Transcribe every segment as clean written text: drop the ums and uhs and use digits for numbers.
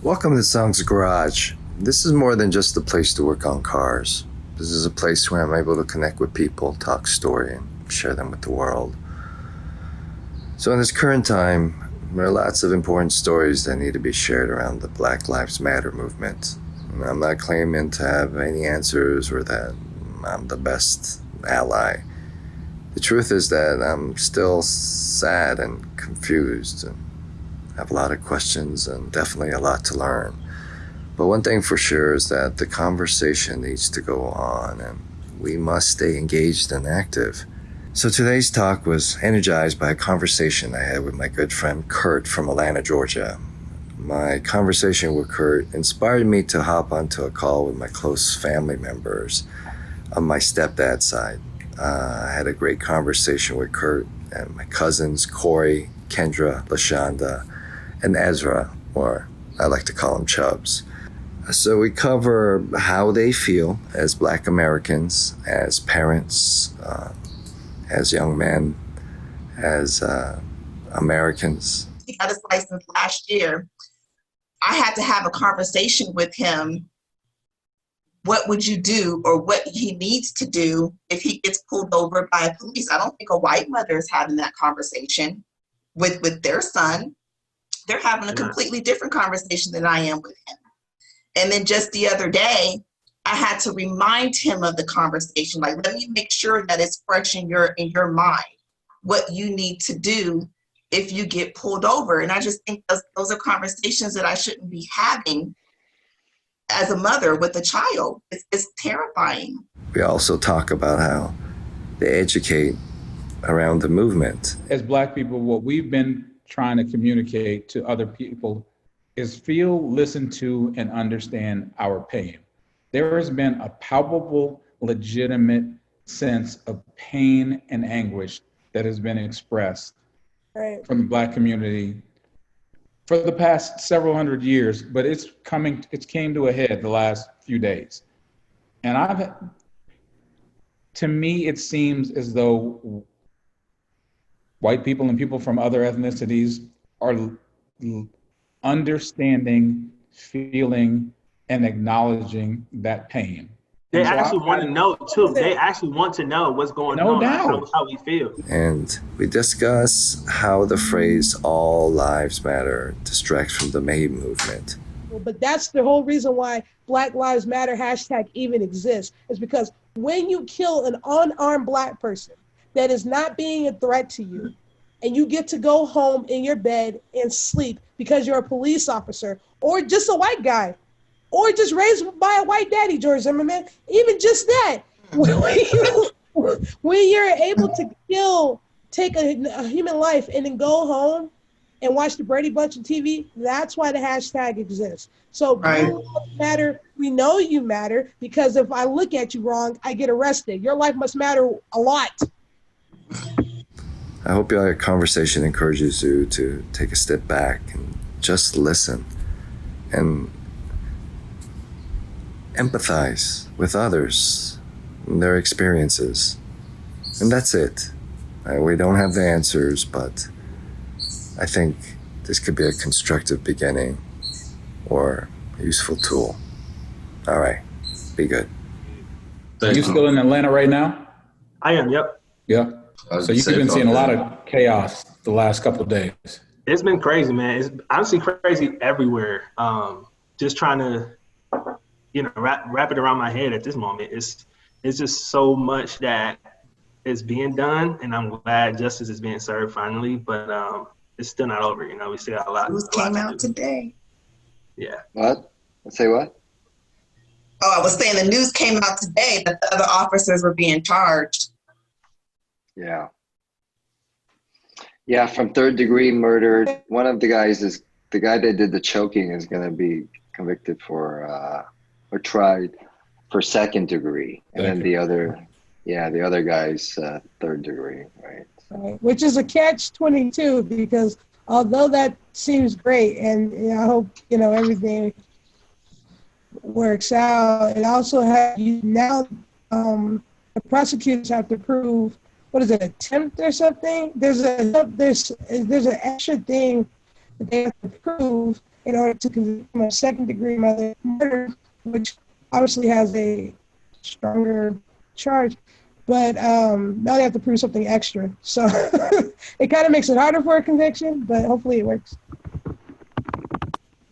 Welcome to Song's Garage. This is more than just a place to work on cars. This is a place where I'm able to connect with people, talk story, and share them with the world. So in this current time, there are lots of important stories that need to be shared around the Black Lives Matter movement. And I'm not claiming to have any answers or that I'm the best ally. The truth is that I'm still sad and confused and have a lot of questions and definitely a lot to learn. But one thing for sure is that the conversation needs to go on and we must stay engaged and active. So today's talk was energized by a conversation I had with my good friend Curt from Atlanta, Georgia. My conversation with Curt inspired me to hop onto a call with my close family members on my stepdad's side. I had a great conversation with Curt and my cousins Corey, Kendra, LaShonda, and Ezra, or I like to call them Chubbs. So we cover how they feel as Black Americans, as parents, as young men, as Americans. He got his license last year. I had to have a conversation with him. What would you do, or what he needs to do if he gets pulled over by a police? I don't think a white mother is having that conversation with their son. They're having a completely different conversation than I am with him. And then just the other day, I had to remind him of the conversation. Like, let me make sure that it's fresh in your mind, what you need to do if you get pulled over. And I just think those are conversations that I shouldn't be having as a mother with a child. It's terrifying. We also talk about how they educate around the movement. As Black people, what we've been trying to communicate to other people is feel, listen to, and understand our pain. There has been a palpable, legitimate sense of pain and anguish that has been expressed from the Black community for the past several hundred years, but it's came to a head the last few days. And to me, it seems as though white people and people from other ethnicities are understanding, feeling, and acknowledging that pain. They actually want to know too. They actually want to know what's going on, how we feel. And we discuss how the phrase "all lives matter" distracts from the MAID movement. But that's the whole reason why Black Lives Matter hashtag even exists, is because when you kill an unarmed Black person that is not being a threat to you, and you get to go home in your bed and sleep because you're a police officer or just a white guy, or just raised by a white daddy, George Zimmerman, even just that. When you're able to take a human life and then go home and watch the Brady Bunch on TV, that's why the hashtag exists. So Black Lives Matter, we know you matter, because if I look at you wrong, I get arrested. Your life must matter a lot. I hope your conversation encourages you to take a step back and just listen and empathize with others and their experiences. And that's it. We don't have the answers, but I think this could be a constructive beginning or a useful tool. All right, be good. Are you still in Atlanta right now? I am, yep. Yeah. So you've been seeing a lot of chaos the last couple of days. It's been crazy, man. It's honestly crazy everywhere. Just trying to, wrap it around my head at this moment. It's just so much that is being done, and I'm glad justice is being served finally. But it's still not over. We still got a lot. News came out today. Yeah. What? Say what? Oh, I was saying the news came out today that the other officers were being charged. Yeah, from third-degree murder. One of the guys is the guy that did the choking is going to be convicted for or tried for second degree, and then the other guy's third degree, right? Which is a catch-22, because although that seems great, and I hope everything works out, it also has now the prosecutors have to prove, what is it, attempt or something? There's an extra thing that they have to prove, in order to convict him of second-degree murder, which obviously has a stronger charge. But now they have to prove something extra. So it kind of makes it harder for a conviction, but hopefully it works.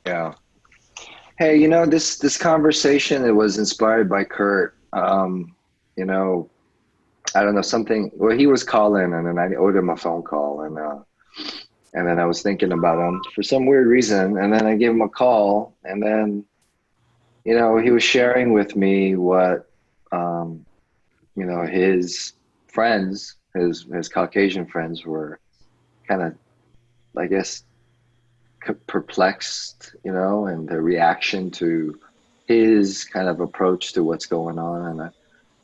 Yeah. Hey, you know, this conversation, it was inspired by Curt. You know, I don't know, something, well, he was calling and then I owed him a phone call and then I was thinking about him for some weird reason. And then I gave him a call and then, you know, he was sharing with me what, you know, his friends, his Caucasian friends were kind of, I guess, perplexed, you know, and their reaction to his kind of approach to what's going on. And,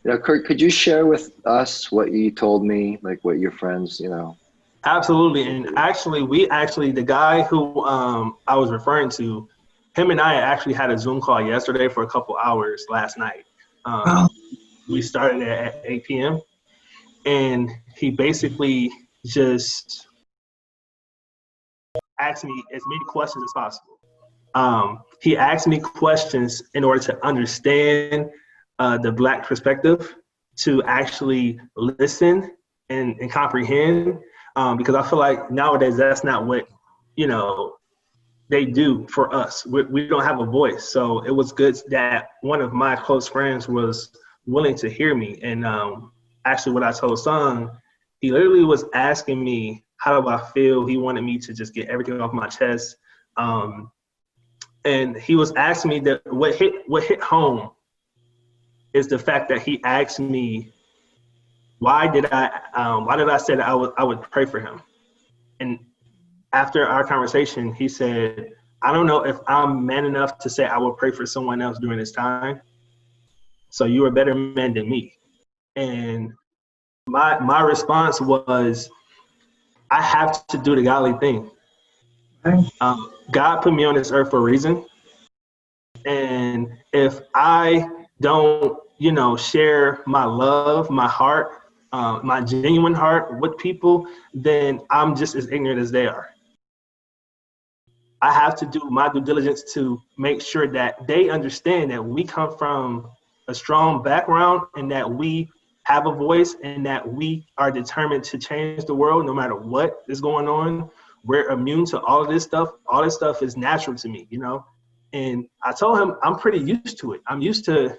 you know, Curt, could you share with us what you told me, like what your friends, you know? Absolutely. And actually, the guy who I was referring to, him and I actually had a Zoom call yesterday for a couple hours last night. We started at 8 p.m. and he basically just asked me as many questions as possible. He asked me questions in order to understand the Black perspective, to actually listen and comprehend, because I feel like nowadays that's not what, you know, they do for us. We don't have a voice. So it was good that one of my close friends was willing to hear me. And actually what I told Son, he literally was asking me, how do I feel? He wanted me to just get everything off my chest. And he was asking me that what hit home is the fact that he asked me, why did I say that I would pray for him? And after our conversation, he said, I don't know if I'm man enough to say I will pray for someone else during this time. So you're a better man than me. And my response was, I have to do the godly thing. God put me on this earth for a reason. And if I don't, you know, share my love, my heart, my genuine heart with people, then I'm just as ignorant as they are. I have to do my due diligence to make sure that they understand that we come from a strong background and that we have a voice and that we are determined to change the world no matter what is going on. We're immune to all of this stuff. All this stuff is natural to me, you know? And I told him I'm pretty used to it. I'm used to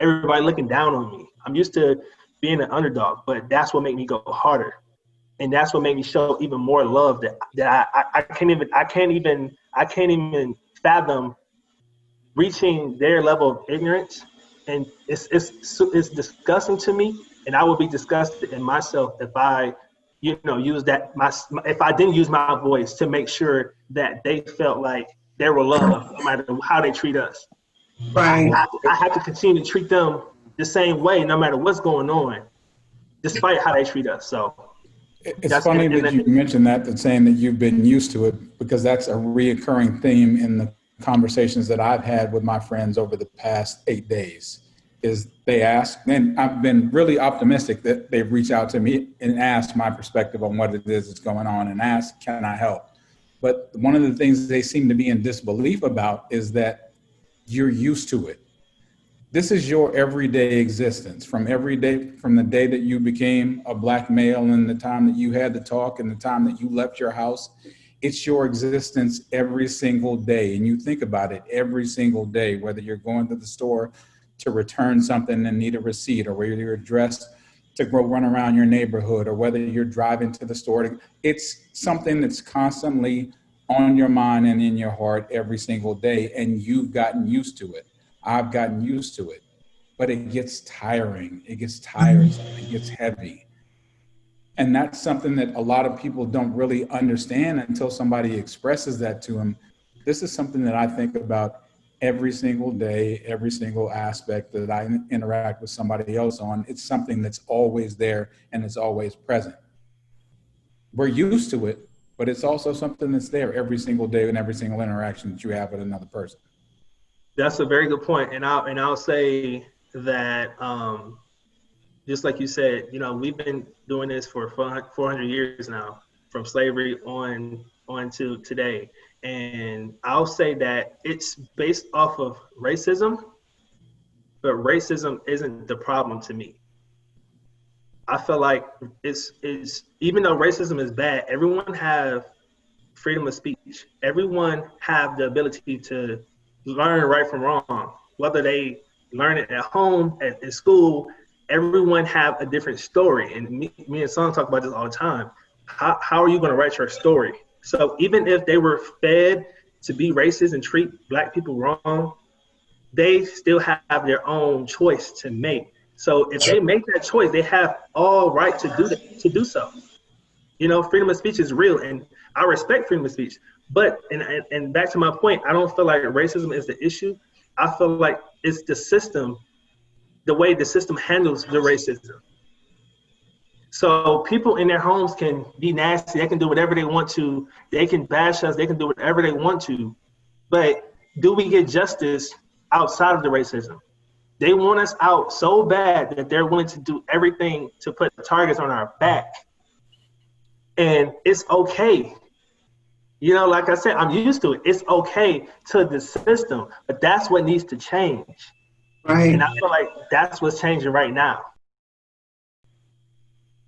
everybody looking down on me. I'm used to being an underdog, but that's what made me go harder. And that's what made me show even more love that I can't even fathom reaching their level of ignorance. And it's disgusting to me, and I would be disgusted in myself if I, you know, if I didn't use my voice to make sure that they felt like they were loved, no matter how they treat us. Right. I have to continue to treat them the same way, no matter what's going on, despite how they treat us. So it's funny that you mentioned that saying that you've been used to it, because that's a reoccurring theme in the conversations that I've had with my friends over the past 8 days. Is they ask, and I've been really optimistic that they've reached out to me and asked my perspective on what it is that's going on and asked, can I help? But one of the things they seem to be in disbelief about is that you're used to it. This is your everyday existence from the day that you became a Black male and the time that you had to talk and the time that you left your house. It's your existence every single day. And you think about it every single day, whether you're going to the store to return something and need a receipt, or whether you're dressed to go run around your neighborhood, or whether you're driving to the store. It's something that's constantly on your mind and in your heart every single day. And you've gotten used to it. I've gotten used to it, but it gets tiring. It gets tiresome. It gets heavy. And that's something that a lot of people don't really understand until somebody expresses that to them. This is something that I think about every single day, every single aspect that I interact with somebody else on. It's something that's always there and it's always present. We're used to it, but it's also something that's there every single day and every single interaction that you have with another person. That's a very good point. And I'll say that, just like you said, you know, we've been doing this for 400 years now, from slavery on to today. And I'll say that it's based off of racism, but racism isn't the problem to me. I feel like it's even though racism is bad, everyone have freedom of speech. Everyone have the ability to learn right from wrong, whether they learn it at home, at school. Everyone have a different story, and me and Son talk about this all the time. How are you going to write your story? So even if they were fed to be racist and treat Black people wrong, they still have their own choice to make. So if they make that choice, they have all right to do so. You know, freedom of speech is real, and I respect freedom of speech. But and back to my point, I don't feel like racism is the issue. I feel like it's the system, the way the system handles the racism. So people in their homes can be nasty. They can do whatever they want to. They can bash us. They can do whatever they want to. But do we get justice outside of the racism? They want us out so bad that they're willing to do everything to put targets on our back. And it's okay. You know, like I said, I'm used to it. It's okay to the system, but that's what needs to change. Right. And I feel like that's what's changing right now.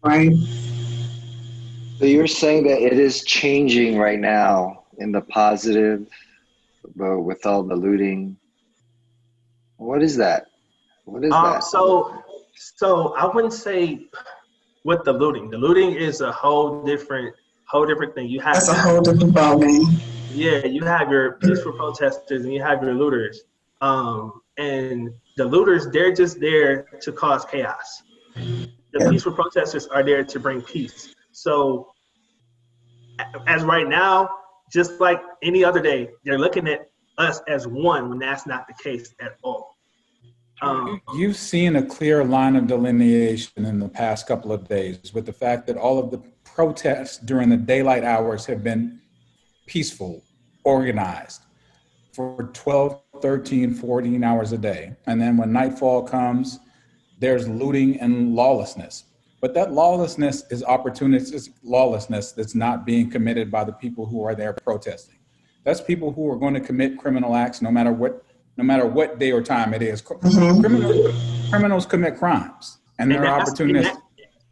Right. So you're saying that it is changing right now in the positive, but with all the looting. What is that? What is that? So I wouldn't say with the looting. The looting is a whole different thing. You have That's a whole different ballgame. Yeah, you have your peaceful protesters and you have your looters. And the looters, they're just there to cause chaos. The peaceful protesters are there to bring peace. So as right now, just like any other day, they're looking at us as one when that's not the case at all. You've seen a clear line of delineation in the past couple of days with the fact that all of the protests during the daylight hours have been peaceful, organized for 12, 13, 14 hours a day. And then when nightfall comes, there's looting and lawlessness. But that lawlessness is opportunistic lawlessness that's not being committed by the people who are there protesting. That's people who are going to commit criminal acts no matter what day or time it is. Mm-hmm. Criminals commit crimes, and they're opportunistic.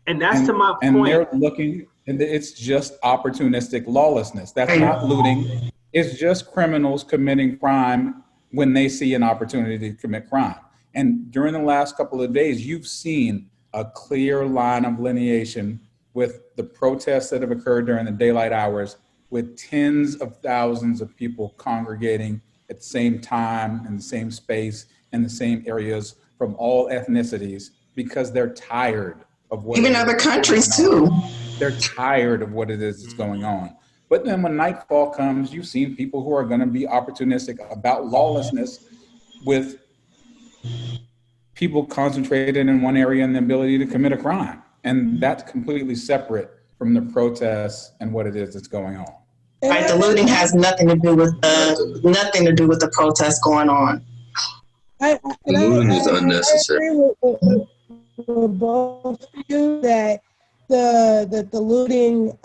And that's to my point. And they're looking, and it's just opportunistic lawlessness. That's not looting. It's just criminals committing crime when they see an opportunity to commit crime. And during the last couple of days, you've seen a clear line of delineation with the protests that have occurred during the daylight hours, with tens of thousands of people congregating at the same time, in the same space, in the same areas, from all ethnicities, because they're tired of what even other countries too. They're tired of what it is that's going on. But then when nightfall comes, you've seen people who are going to be opportunistic about lawlessness, with people concentrated in one area and the ability to commit a crime. And that's completely separate from the protests and what it is that's going on. Right, the looting has nothing to do with the protests going on. Looting is unnecessary. I agree with both of you that the looting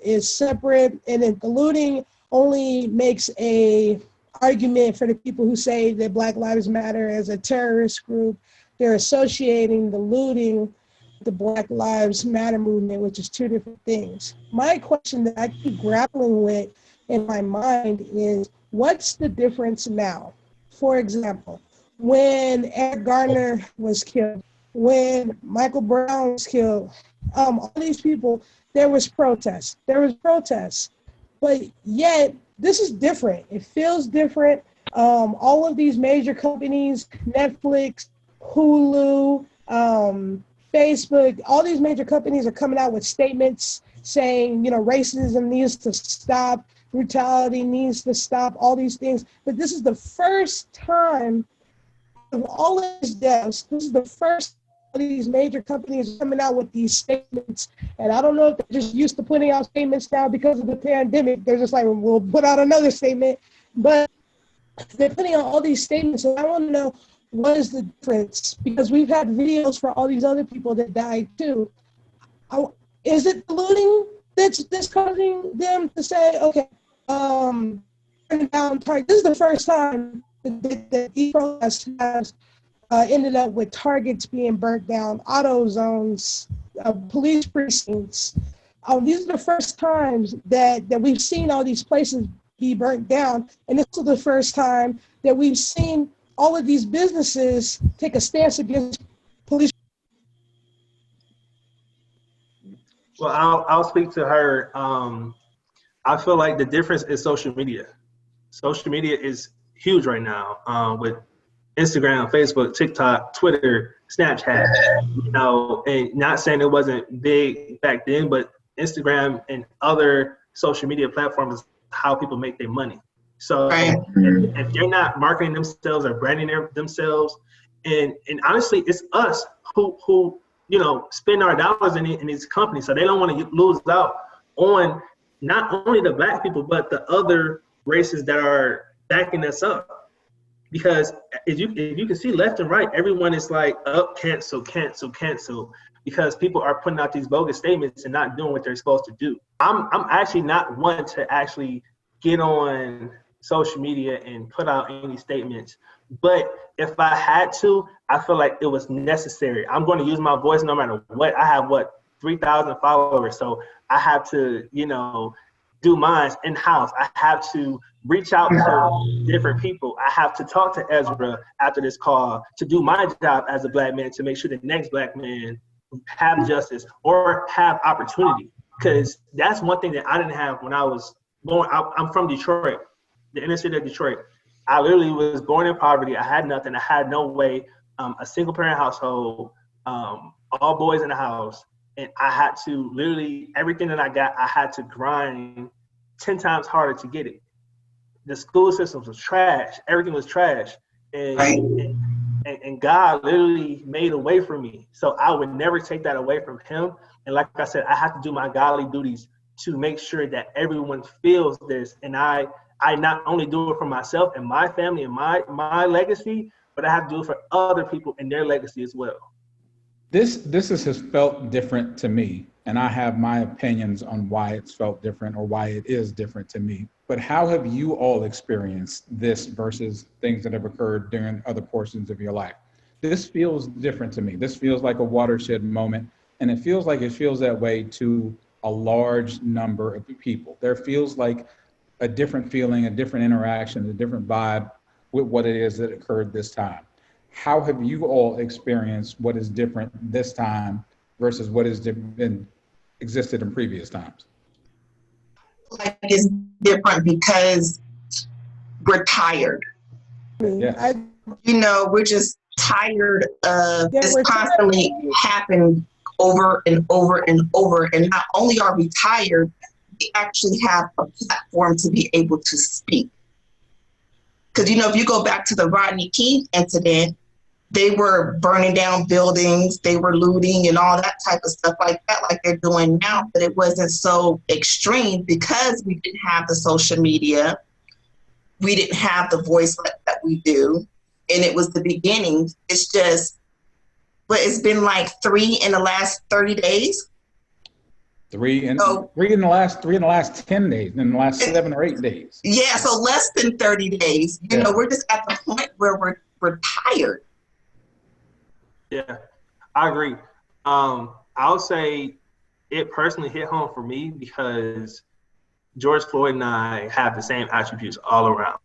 is separate, and the looting only makes a argument for the people who say that Black Lives Matter as a terrorist group. They're associating the looting with the Black Lives Matter movement, which is two different things. My question that I keep grappling with in my mind is, what's the difference now? For example, when Eric Garner was killed, when Michael Brown was killed, all these people, there was protests. But yet, this is different. It feels different. All of these major companies, Netflix, Hulu, Facebook, all these major companies are coming out with statements saying, racism needs to stop, brutality needs to stop, all these things. But this is the first time of all of these deaths, this is the first of these major companies coming out with these statements. And I don't know if they're just used to putting out statements now because of the pandemic. They're just like, we'll put out another statement. But they're putting out all these statements. And I want to know, what is the difference? Because we've had videos for all these other people that died too. Is it the looting that's causing them to say, okay, burning down Target. This is the first time that these protests has ended up with Targets being burnt down, auto zones, police precincts. These are the first times that we've seen all these places be burnt down, and this is the first time that we've seen all of these businesses take a stance against police. Well, I'll speak to her. I feel like the difference is social media. Social media is huge right now, with Instagram, Facebook, TikTok, Twitter, Snapchat. You know, and not saying it wasn't big back then, but Instagram and other social media platforms is how people make their money. So Right. if they're not marketing themselves or branding themselves, and honestly, it's us who you know spend our dollars in these companies, so they don't want to lose out on not only the black people but the other races that are backing us up. Because if you can see left and right, everyone is like, up, cancel, because people are putting out these bogus statements and not doing what they're supposed to do. I'm actually not one to actually get on social media and put out any statements. But if I had to, I feel like it was necessary. I'm going to use my voice no matter what. I have 3,000 followers, so I have to, you know, do mine in-house. I have to reach out to different people. I have to talk to Ezra after this call to do my job as a black man to make sure the next black man have justice or have opportunity. Because that's one thing that I didn't have when I was born. I'm from Detroit, the inner city of Detroit. I literally was born in poverty. I had nothing. I had no way. A single parent household, all boys in the house. And I had to literally, everything that I got, I had to grind 10 times harder to get it. The school system was trash. Everything was trash. And God literally made a way for me. So I would never take that away from him. And like I said, I have to do my godly duties to make sure that everyone feels this. And I not only do it for myself and my family and my legacy, but I have to do it for other people and their legacy as well. This has felt different to me, and I have my opinions on why it's felt different or why it is different to me. But how have you all experienced this versus things that have occurred during other portions of your life? This feels different to me. This feels like a watershed moment, and it feels that way to a large number of people. There feels like a different feeling, a different interaction, a different vibe with what it is that occurred this time. How have you all experienced what is different this time versus what has been existed in previous times? Like it's different because we're tired. Yes. You know, we're just tired of this constantly happening over and over and over. And not only are we tired, we actually have a platform to be able to speak. Because, you know, if you go back to the Rodney King incident, they were burning down buildings, they were looting and all that type of stuff like that, like they're doing now. But it wasn't so extreme because we didn't have the social media. We didn't have the voice that we do. And it was the beginning. It's just, but it's been like 3 in the last 30 days. Three in the last 10 days, in the last 7 or 8 days. Yeah, so less than 30 days. You know, we're just at the point where we're tired. Yeah, I agree. I'll say it personally hit home for me because George Floyd and I have the same attributes all around.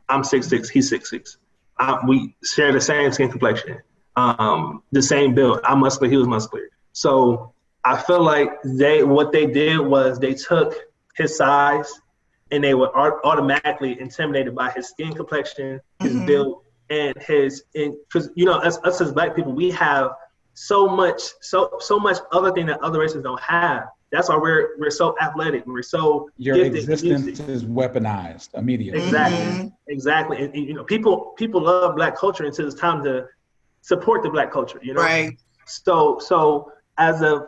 I'm 6'6", he's 6'6". We share the same skin complexion, the same build. I'm muscular, he was muscular. So I feel like what they did was they took his size and they were automatically intimidated by his skin complexion, his build, and because you know us as black people, we have so much other thing that other races don't have. That's why we're so athletic. We're so your gifted. existence is weaponized immediately. Exactly. And you know, people love black culture until it's time to support the black culture. You know, right? So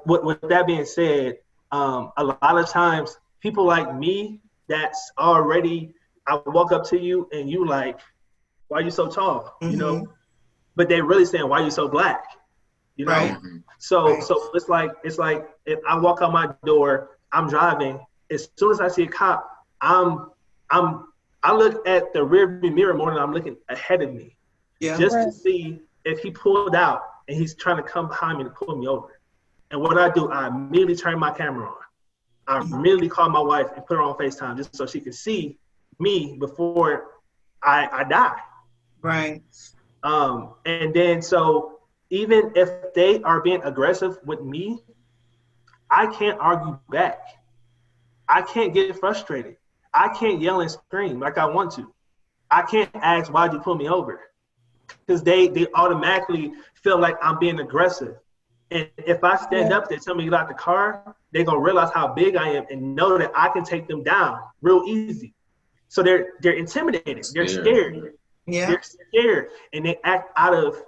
with that being said, a lot of times people like me that's already, I walk up to you and you like, why are you so tall? You know, but they really saying, why are you so black? You know, right. So it's like if I walk out my door, I'm driving. As soon as I see a cop, I'm I look at the rearview mirror more than I'm looking ahead of me, Yeah. just to Right. see if he pulled out and he's trying to come behind me to pull me over. And what I do, I immediately turn my camera on. I immediately call my wife and put her on FaceTime just so she can see me before I die. Right. And then so even if they are being aggressive with me, I can't argue back. I can't get frustrated. I can't yell and scream like I want to. I can't ask, why'd you pull me over? Because they automatically feel like I'm being aggressive. And if I stand up there, tell me to get out the car, they're gonna realize how big I am and know that I can take them down real easy. So they're intimidated. They're scared. Yeah. They're scared, and they act out of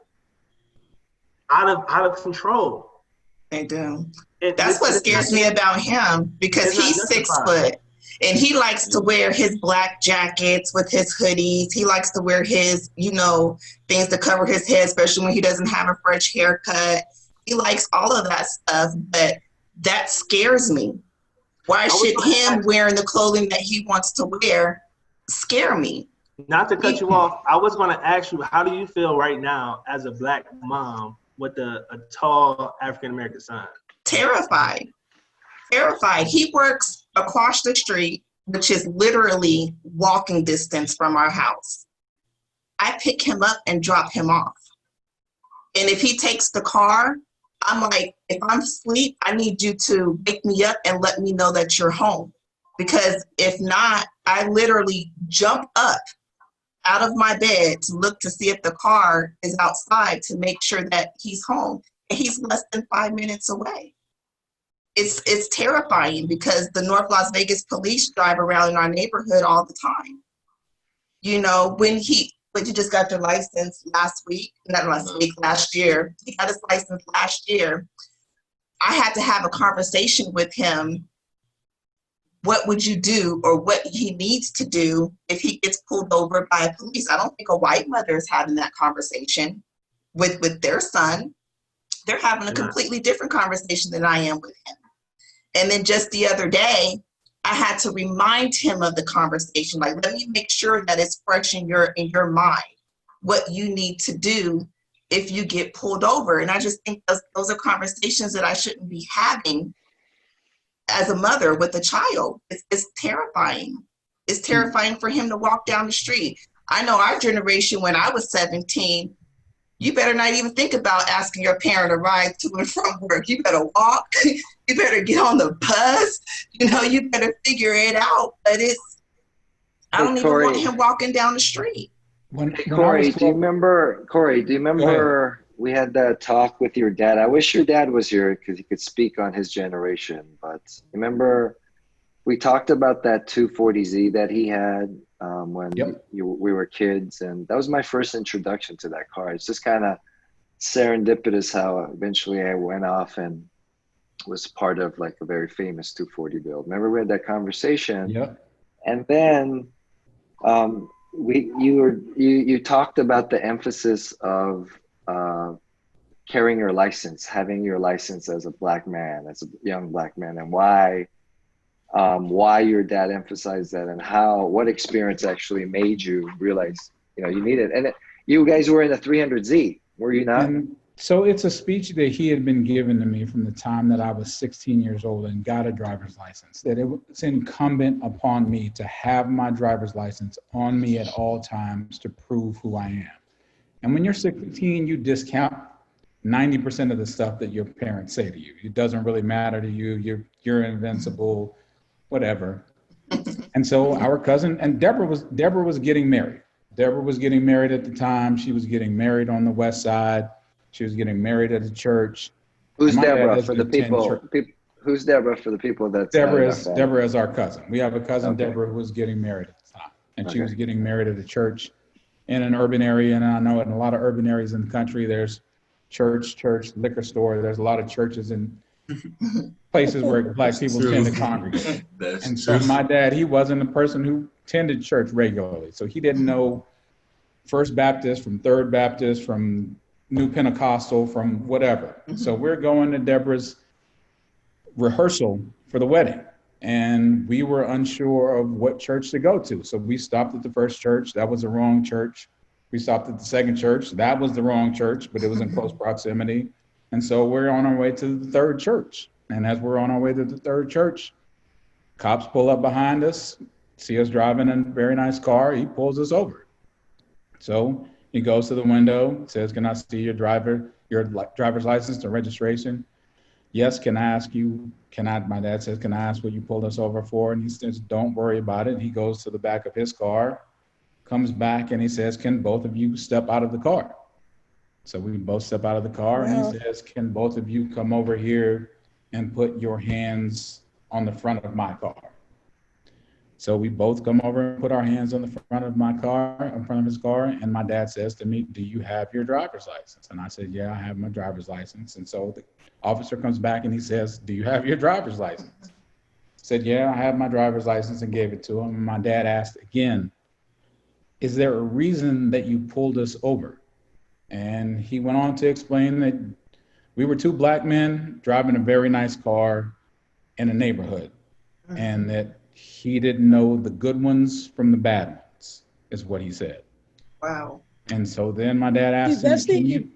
control. They do. And That's what scares me about him, because It's not he's 6 justified. foot and he likes to wear his black jackets with his hoodies. He likes to wear his, things to cover his head, especially when he doesn't have a fresh haircut. He likes all of that stuff, but that scares me. Why should him wearing the clothing that he wants to wear scare me? Not to cut you off, I was going to ask you, how do you feel right now as a black mom with a tall African-American son? Terrified. He works across the street, which is literally walking distance from our house. I pick him up and drop him off. And if he takes the car, I'm like, if I'm asleep, I need you to wake me up and let me know that you're home. Because if not, I literally jump up out of my bed to look to see if the car is outside to make sure that he's home. And he's less than 5 minutes away. It's terrifying, because the North Las Vegas police drive around in our neighborhood all the time. When he just got their license last year. He got his license last year. I had to have a conversation with him. What would you do, or what he needs to do if he gets pulled over by a police? I don't think a white mother is having that conversation with their son. They're having a completely different conversation than I am with him. And then just the other day, I had to remind him of the conversation. Like, let me make sure that it's fresh in your mind, what you need to do if you get pulled over. And I just think those are conversations that I shouldn't be having as a mother with a child. It's terrifying. It's terrifying for him to walk down the street. I know our generation, when I was 17, you better not even think about asking your parent to ride to and from work. You better walk. You better get on the bus. You better figure it out. But I don't even want him walking down the street. Corey, do you remember we had that talk with your dad? I wish your dad was here because he could speak on his generation. But remember, we talked about that 240Z that he had when we were kids, and that was my first introduction to that car. It's just kind of serendipitous how eventually I went off and was part of like a very famous 240 build. Remember we had that conversation? Yep. And then you talked about the emphasis of carrying your license, having your license as a black man, as a young black man, and why your dad emphasized that, and what experience actually made you realize you need it. And you guys were in a 300Z, were you not? So it's a speech that he had been given to me from the time that I was 16 years old and got a driver's license, that it's incumbent upon me to have my driver's license on me at all times to prove who I am. And when you're 16, you discount 90% of the stuff that your parents say to you. It doesn't really matter to you. You're invincible, whatever. And so our cousin, and Deborah was getting married. Deborah was getting married at the time. She was getting married on the West Side. She was getting married at a church. Who's Deborah for the people? Who's Deborah for the people that? Deborah is our cousin. We have a cousin, Deborah, who was getting married at the time, and she was getting married at a church in an urban area. And I know in a lot of urban areas in the country, there's church, liquor store. There's a lot of churches and places where black people tend to congregate. And so my dad, he wasn't a person who attended church regularly, so he didn't know First Baptist from Third Baptist from New Pentecostal from whatever. So we're going to Deborah's rehearsal for the wedding. and we were unsure of what church to go to. So we stopped at the first church. That was the wrong church. We stopped at the second church. That was the wrong church, but it was in close proximity. And so we're on our way to the third church. And as we're on our way to the third church, cops pull up behind us, see us driving a very nice car. He pulls us over. So he goes to the window, says, "Can I see your driver's license and registration?" "Yes, can I ask you, my dad says, "Can I ask what you pulled us over for?" And he says, "Don't worry about it." He goes to the back of his car, comes back, and he says, "Can both of you step out of the car?" So we both step out of the car, and he says, "Can both of you come over here and put your hands on the front of my car?" So we both come over and put our hands on the front of my car, in front of his car, and my dad says to me, "Do you have your driver's license?" And I said, "Yeah, I have my driver's license." And so the officer comes back and he says, "Do you have your driver's license?" I said, "Yeah, I have my driver's license," and gave it to him. And my dad asked again, "Is there a reason that you pulled us over?" And he went on to explain that we were two black men driving a very nice car in a neighborhood, and that he didn't know the good ones from the bad ones, is what he said. Wow. And so then my dad asked him,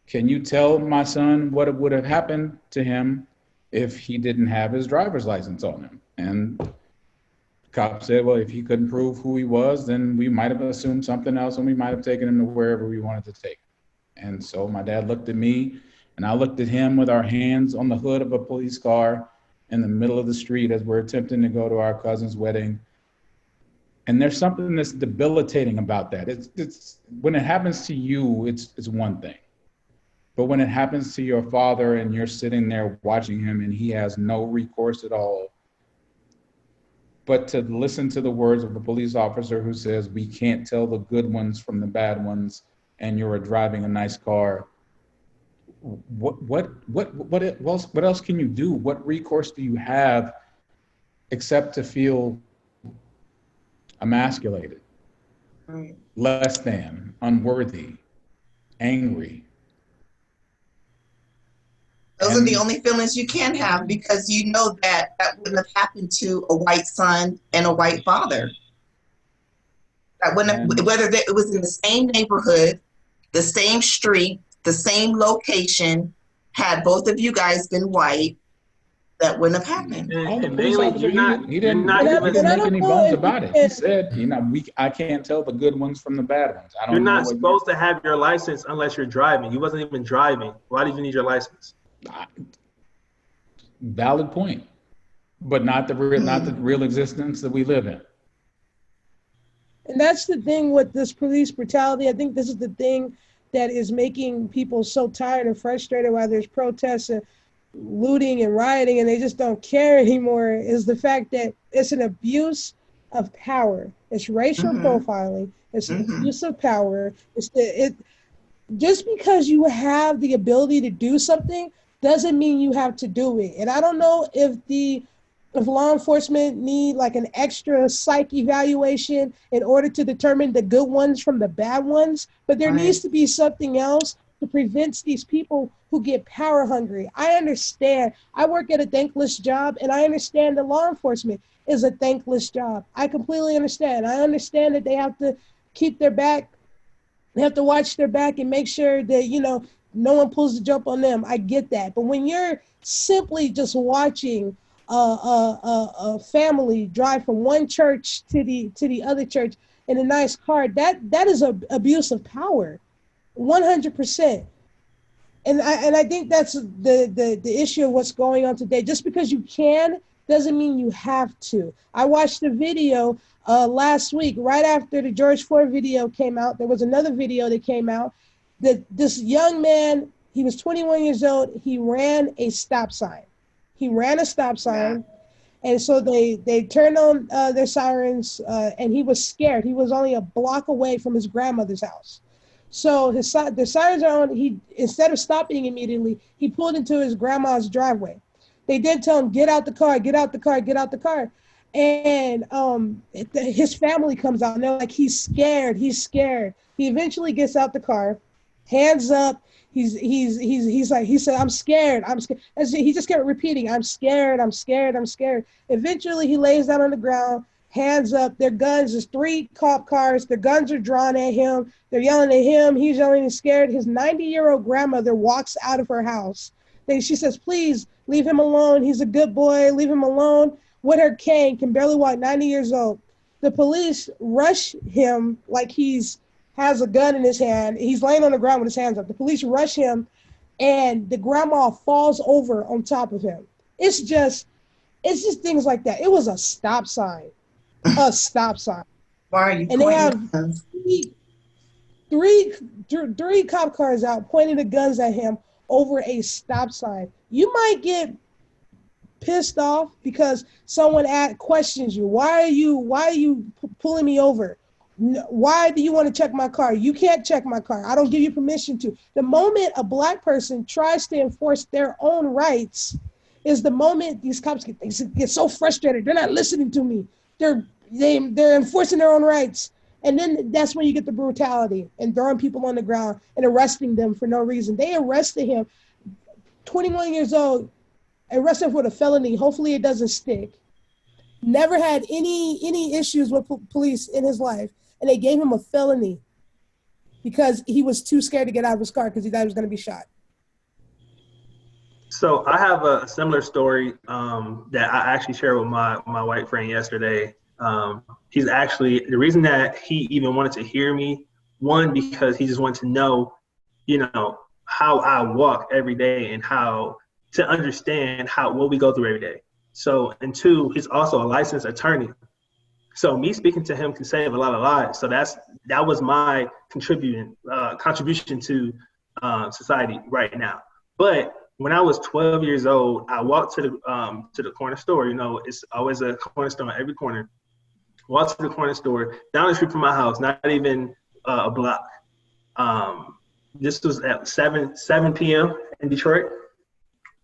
can you tell my son what would have happened to him if he didn't have his driver's license on him? And the cop said, "Well, if he couldn't prove who he was, then we might have assumed something else, and we might have taken him to wherever we wanted to take him." And so my dad looked at me, and I looked at him with our hands on the hood of a police car in the middle of the street as we're attempting to go to our cousin's wedding. And there's something that's debilitating about that. It's when it happens to you, it's one thing. But when it happens to your father and you're sitting there watching him and he has no recourse at all, but to listen to the words of a police officer who says, "We can't tell the good ones from the bad ones, and you're driving a nice car," what else can you do? What recourse do you have except to feel emasculated, Right. less than, unworthy, angry? Those are the only feelings you can have, because you know that wouldn't have happened to a white son and a white father. That wouldn't have, whether it was in the same neighborhood, the same street, the same location, had both of you guys been white, that wouldn't have happened. And mainly, he didn't make any bones about it. He said, I can't tell the good ones from the bad ones. You're not supposed to have your license unless you're driving. You wasn't even driving. Why did you need your license? Valid point, but not the real existence that we live in. And that's the thing with this police brutality. I think this is the thing that is making people so tired and frustrated while there's protests and looting and rioting and they just don't care anymore, is the fact that it's an abuse of power. It's racial profiling. It's an abuse of power. Just because you have the ability to do something doesn't mean you have to do it. And I don't know if law enforcement need like an extra psych evaluation in order to determine the good ones from the bad ones, but there needs to be something else to prevent these people who get power hungry. I understand. I work at a thankless job, and I understand that law enforcement is a thankless job. I completely understand. I understand that they have to keep their back. They have to watch their back and make sure that, no one pulls the jump on them. I get that. But when you're simply just watching a family drive from one church to the other church in a nice car, that is an abuse of power, 100%. And I think that's the issue of what's going on today. Just because you can doesn't mean you have to. I watched a video last week, right after the George Floyd video came out. There was another video that came out that this young man, he was 21 years old, he ran a stop sign. And so they turned on their sirens, and he was scared. He was only a block away from his grandmother's house. So the sirens are on. He, instead of stopping immediately, he pulled into his grandma's driveway. They did tell him, get out the car, get out the car, get out the car. And his family comes out, and they're like, he's scared. He eventually gets out the car. hands up. He's like, he said, I'm scared. I'm scared. He just kept repeating, I'm scared. I'm scared. I'm scared. Eventually, he lays down on the ground, hands up. Their guns, there's 3 cop cars. Their guns are drawn at him. They're yelling at him. He's yelling and scared. His 90-year-old grandmother walks out of her house. She says, please leave him alone. He's a good boy. Leave him alone. With her cane, can barely walk, 90 years old. The police rush him like has a gun in his hand. He's laying on the ground with his hands up. The police rush him, and the grandma falls over on top of him. It's just things like that. It was a stop sign. A stop sign. Why are you And they have guns? three cop cars out pointing the guns at him over a stop sign. You might get pissed off because someone questions you. Why are you pulling me over? Why do you want to check my car? You can't check my car. I don't give you permission to. The moment a black person tries to enforce their own rights is the moment these cops get so frustrated. They're not listening to me. They're enforcing their own rights. And then that's when you get the brutality and throwing people on the ground and arresting them for no reason. They arrested him, 21 years old, arrested him for a felony. Hopefully it doesn't stick. Never had any issues with police in his life. And they gave him a felony because he was too scared to get out of his car because he thought he was going to be shot. So I have a similar story that I actually shared with my white friend yesterday. He's actually, the reason that he even wanted to hear me, one, because he just wanted to know, how I walk every day and how to understand what we go through every day. So, and 2, he's also a licensed attorney. So me speaking to him can save a lot of lives. So that was my contribution to society right now. But when I was 12 years old, I walked to the corner store. It's always a corner store on every corner. Walked to the corner store down the street from my house, not even a block. This was at 7 p.m. in Detroit.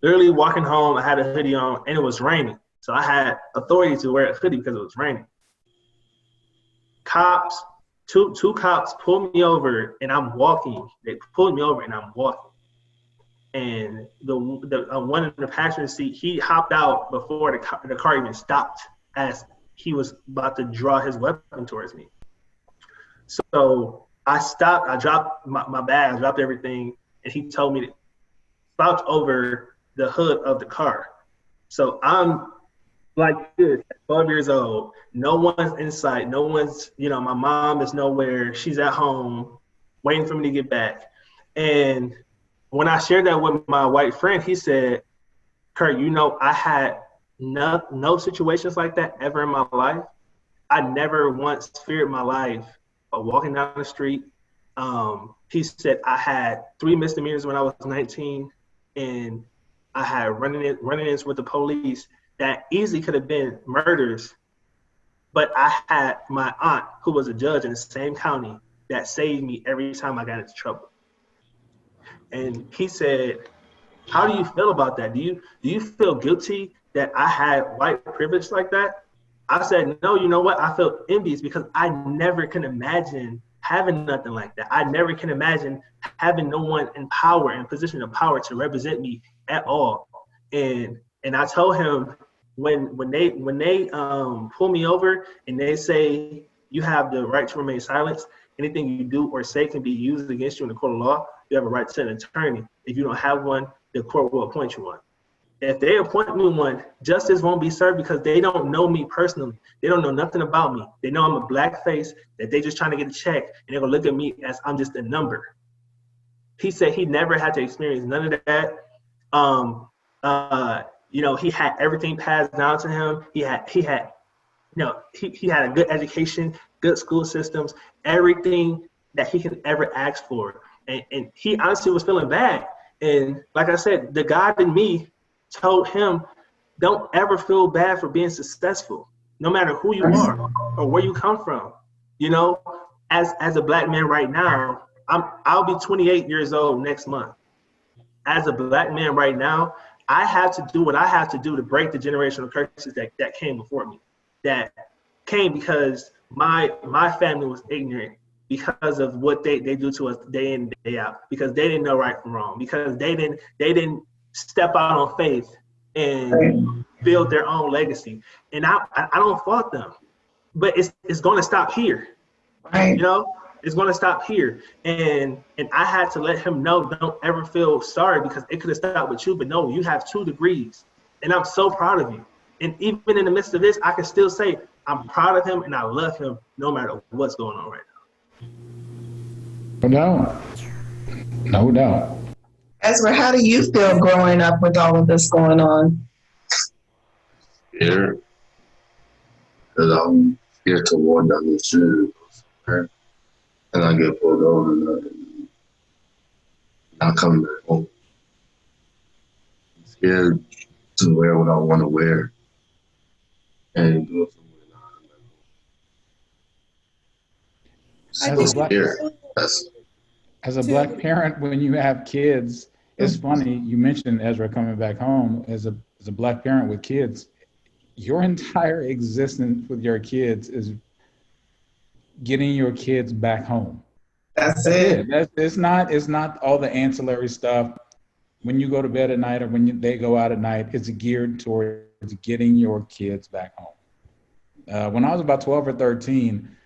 Literally walking home, I had a hoodie on, and it was raining. So I had authority to wear a hoodie because it was raining. Cops, two cops pulled me over, and I'm walking. They pulled me over, and I'm walking. And the one in the passenger seat, he hopped out before the car even stopped, as he was about to draw his weapon towards me. So I stopped. I dropped my bag. I dropped everything, and he told me to slouch over the hood of the car. So I'm like this, 12 years old. No one's in sight. No one's, my mom is nowhere. She's at home waiting for me to get back. And when I shared that with my white friend, he said, Curt, I had no situations like that ever in my life. I never once feared my life of walking down the street. He said I had 3 misdemeanors when I was 19, and I had run-ins with the police that easily could have been murders. But I had my aunt, who was a judge in the same county, that saved me every time I got into trouble. And he said, how do you feel about that? Do you feel guilty that I had white privilege like that? I said, no, you know what? I felt envious because I never can imagine having nothing like that. I never can imagine having no one in power, in position of power, to represent me at all. And I told him, when they pull me over and they say you have the right to remain silent, anything you do or say can be used against you in the court of law. You have a right to an attorney. If you don't have one, the court will appoint you one. If they appoint me one, justice won't be served because they don't know me personally. They don't know nothing about me. They know I'm a black face, that they just trying to get a check, and they're gonna look at me as I'm just a number. He said he never had to experience none of that. He had everything passed down to him. He had a good education, good school systems, everything that he could ever ask for. And he honestly was feeling bad. And like I said, the God in me told him, don't ever feel bad for being successful, no matter who you are or where you come from. As a black man right now, I'll be 28 years old next month. As a black man right now, I have to do what I have to do to break the generational curses that came before me, that came because my family was ignorant. because of what they do to us day in, day out, because they didn't know right from wrong, because they didn't step out on faith and build their own legacy. And I don't fault them, but it's going to stop here. Right. You know, it's going to stop here. And I had to let him know, don't ever feel sorry, because it could have stopped with you, but no, you have 2 degrees, and I'm so proud of you. And even in the midst of this, I can still say I'm proud of him and I love him no matter what's going on right now. No doubt. No doubt. Ezra, how do you feel growing up with all of this going on? Scared. Because I'm scared to walk down the street. And I get pulled over and not coming back home. I'm scared to wear what I want to wear and go somewhere not. As a black parent, when you have kids, it's funny, you mentioned Ezra coming back home. As a black parent with kids, your entire existence with your kids is getting your kids back home. That's it. It's not all the ancillary stuff. When you go to bed at night or when they go out at night, it's geared towards getting your kids back home. When I was about 12 or 13,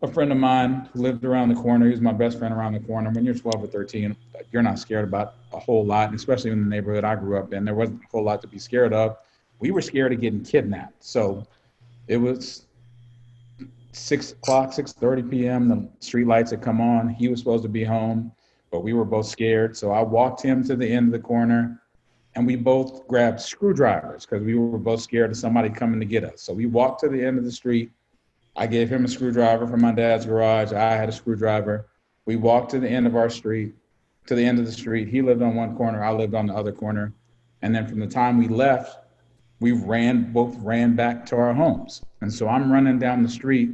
a friend of mine who lived around the corner, he was my best friend around the corner. When you're 12 or 13, you're not scared about a whole lot, especially in the neighborhood I grew up in. There wasn't a whole lot to be scared of. We were scared of getting kidnapped. So it was 6 o'clock, 6:30 p.m. The street lights had come on. He was supposed to be home, but we were both scared. So I walked him to the end of the corner, and we both grabbed screwdrivers because we were both scared of somebody coming to get us. So we walked to the end of the street. I gave him a screwdriver from my dad's garage. I had a screwdriver. We walked to the end of our street, to the end of the street. He lived on one corner. I lived on the other corner. And then from the time we left, we both ran back to our homes. And so I'm running down the street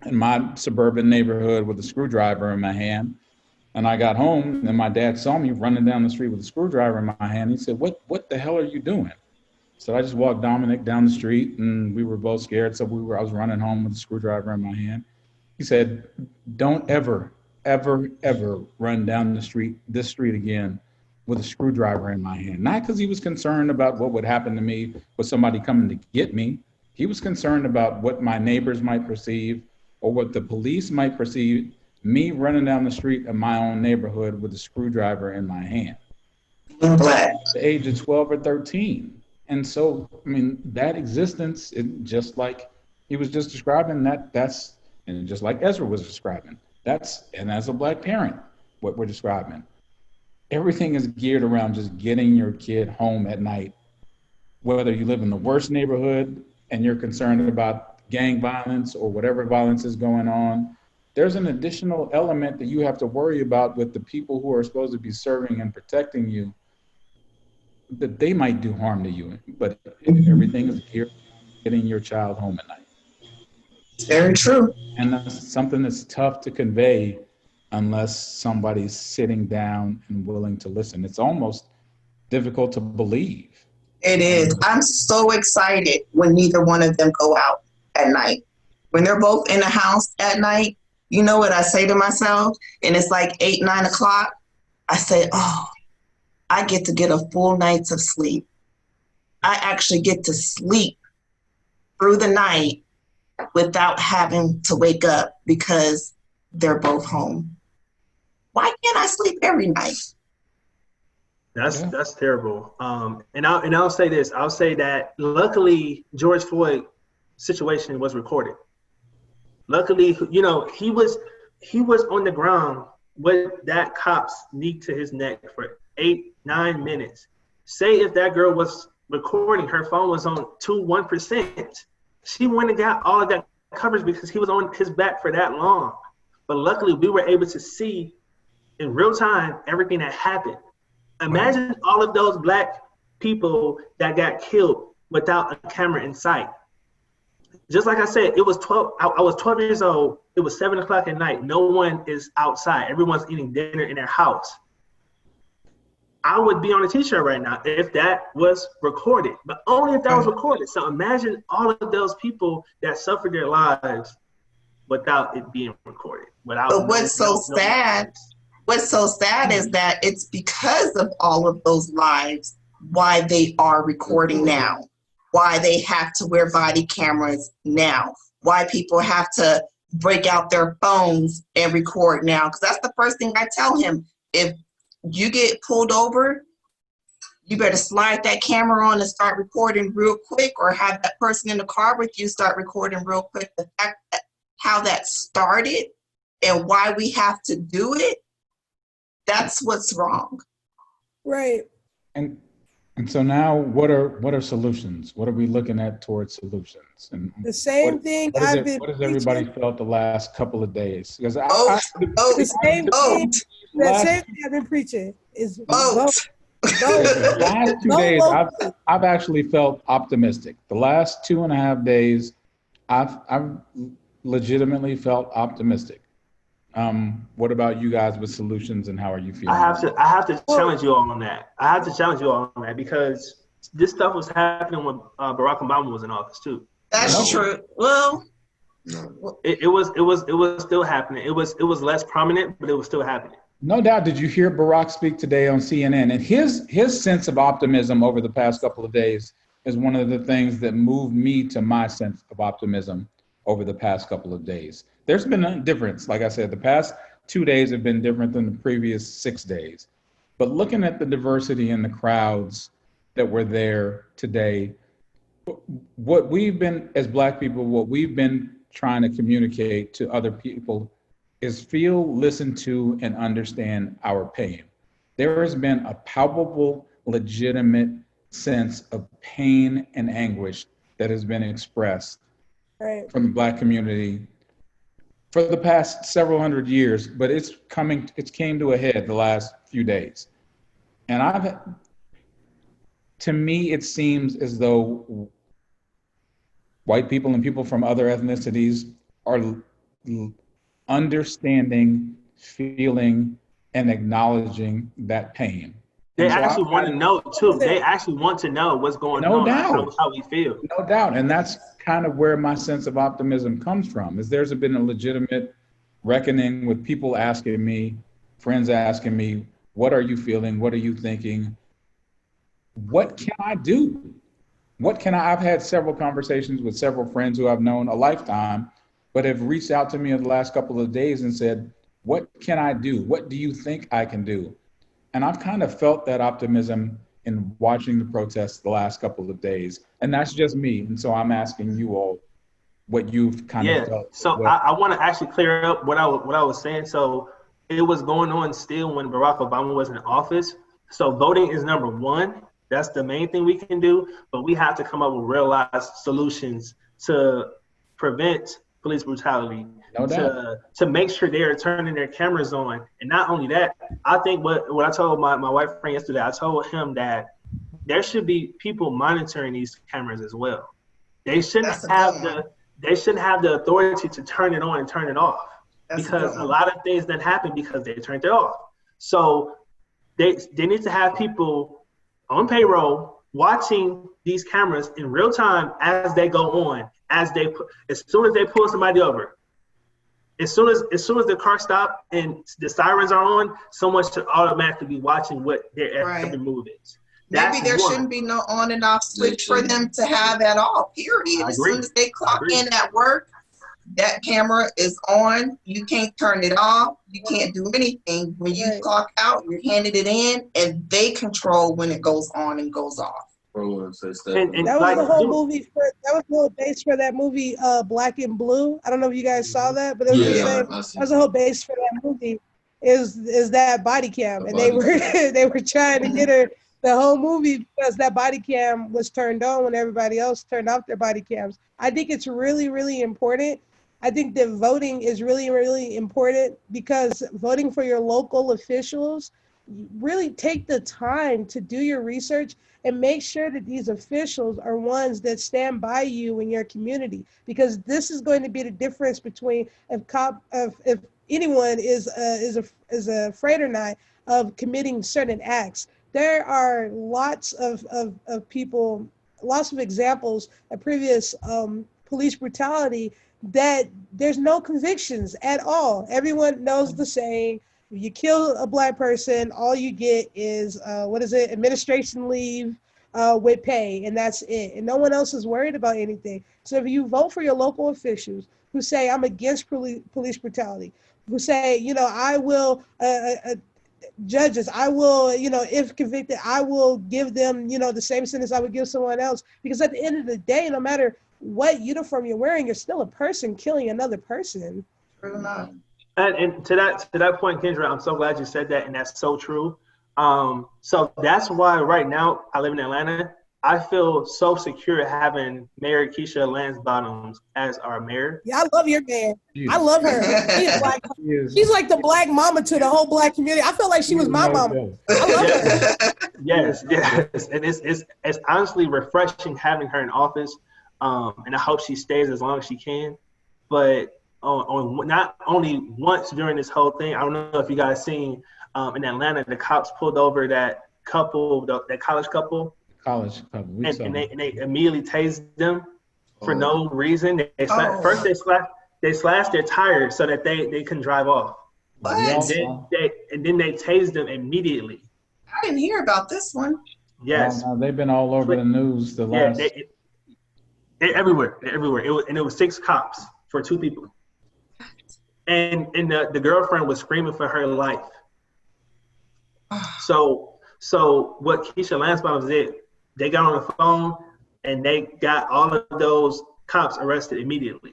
in my suburban neighborhood with a screwdriver in my hand. And I got home and my dad saw me running down the street with a screwdriver in my hand. He said, what the hell are you doing? So I just walked Dominic down the street and we were both scared. So I was running home with a screwdriver in my hand. He said, don't ever, ever, ever run down this street again with a screwdriver in my hand. Not because he was concerned about what would happen to me with somebody coming to get me. He was concerned about what my neighbors might perceive or what the police might perceive me running down the street in my own neighborhood with a screwdriver in my hand. At the age of 12 or 13. And so, I mean, that existence, just like he was just describing, and just like Ezra was describing, and as a black parent, what we're describing, everything is geared around just getting your kid home at night, whether you live in the worst neighborhood and you're concerned about gang violence or whatever violence is going on. There's an additional element that you have to worry about with the people who are supposed to be serving and protecting you, that they might do harm to you, but everything is geared getting your child home at night. Very true. And that's something that's tough to convey unless somebody's sitting down and willing to listen. It's almost difficult to believe. It is. I'm so excited when neither one of them go out at night. When they're both in the house at night, you know what I say to myself? And it's like 8, 9 o'clock. I say, oh, I get to get a full night's of sleep. I actually get to sleep through the night without having to wake up because they're both home. Why can't I sleep every night? That's terrible. And I'll say this. I'll say that luckily George Floyd situation was recorded. Luckily, you know, he was on the ground with that cop's knee to his neck for 8, 9 minutes. Say if that girl was recording, her phone was on 1%. She went and got all of that coverage because he was on his back for that long. But luckily, we were able to see in real time everything that happened. Imagine all of those Black people that got killed without a camera in sight. Just like I said, it was 12. I was 12 years old. It was 7 o'clock at night. No one is outside. Everyone's eating dinner in their house. I would be on a t-shirt right now if that was recorded, but only if that was recorded. So imagine all of those people that suffered their lives without it being recorded. Without But what's so sad is that it's because of all of those lives why they are recording now, why they have to wear body cameras now, why people have to break out their phones and record now. Because that's the first thing I tell him. If you get pulled over, you better slide that camera on and start recording real quick, or have that person in the car with you start recording real quick. The fact that how that started and why we have to do it, that's what's wrong. Right. And so now, what are solutions? What are we looking at towards solutions? And The same thing what I've been what has everybody preaching. felt the last couple of days? Because The same thing. The last, same thing I've been preaching is Vote. vote. the last 2 Vote days, locally. I've actually felt optimistic. The last 2.5 days, I've legitimately felt optimistic. What about you guys with solutions, and how are you feeling? I have to challenge you all on that. I have to challenge you all on that, because this stuff was happening when Barack Obama was in office too. That's true. Well, It was still happening. It was less prominent, but it was still happening. No doubt. Did you hear Barack speak today on CNN? And his sense of optimism over the past couple of days is one of the things that moved me to my sense of optimism over the past couple of days. There's been a difference. Like I said, the past 2 days have been different than the previous 6 days. But looking at the diversity in the crowds that were there today, what we've been, as Black people, what we've been trying to communicate to other people is feel, listen to, and understand our pain. There has been a palpable, legitimate sense of pain and anguish that has been expressed from the Black community for the past several hundred years, but it's came to a head the last few days. And to me, it seems as though white people and people from other ethnicities are understanding, feeling, and acknowledging that pain. They actually want to know too. They actually want to know what's going on. No doubt. How we feel. No doubt. And that's kind of where my sense of optimism comes from, is there's been a legitimate reckoning with people asking me, friends asking me, what are you feeling? What are you thinking? What can I do? I've had several conversations with several friends who I've known a lifetime, but have reached out to me in the last couple of days and said, what can I do? What do you think I can do? And I've kind of felt that optimism in watching the protests the last couple of days. And that's just me. And so I'm asking you all what you've kind of felt. So I want to actually clear up what I was saying. So it was going on still when Barack Obama was in office. So voting is number one. That's the main thing we can do. But we have to come up with realized solutions to prevent police brutality, to make sure they're turning their cameras on. And not only that, I think what I told my white friend yesterday, I told him that there should be people monitoring these cameras as well. They shouldn't have the authority to turn it on and turn it off, because a lot of things that happen because they turned it off. So they need to have people on payroll watching these cameras in real time as they go on, as soon as they pull somebody over. As soon as the car stops and the sirens are on, someone should automatically be watching what their every move is. Maybe there shouldn't be no on and off switch for them to have at all, period. As soon as they clock in at work, that camera is on. You can't turn it off. You can't do anything. When you clock out, you're handed it in, and they control when it goes on and goes off. That was the whole movie. That was the whole base for that movie, Black and Blue. I don't know if you guys saw that, but it was the same. That was the whole base for that movie. Is that body cam, and they were trying to get her the whole movie because that body cam was turned on when everybody else turned off their body cams. I think it's really, really important. I think that voting is really, really important, because voting for your local officials, really take the time to do your research and make sure that these officials are ones that stand by you in your community, because this is going to be the difference between if anyone is afraid or not of committing certain acts. There are lots of people, lots of examples of previous police brutality that there's no convictions at all. Everyone knows the saying, if you kill a black person, all you get is, administration leave with pay, and that's it. And no one else is worried about anything. So if you vote for your local officials who say, I'm against police brutality, who say, I will, judges, I will, if convicted, I will give them, the same sentence I would give someone else. Because at the end of the day, no matter what uniform you're wearing, you're still a person killing another person. True enough. And to that point, Kendra, I'm so glad you said that, and that's so true. So that's why right now I live in Atlanta. I feel so secure having Mayor Keisha Lansbottoms as our mayor. Yeah, I love your mayor. I love her. She's like the black mama to the whole black community. I feel like she was my mama. I love her. Yes. And it's honestly refreshing having her in office. And I hope she stays as long as she can. But on not only once during this whole thing, I don't know if you guys seen in Atlanta, the cops pulled over that couple, that college couple. And they immediately tased them for no reason. First they slashed their tires so that they couldn't drive off. What? And then they tased them immediately. I didn't hear about this one. Yes. They've been all over the news the last. They're everywhere. It was 6 cops for 2 people. And the girlfriend was screaming for her life. So what Keisha Lansbottoms did, they got on the phone and they got all of those cops arrested immediately.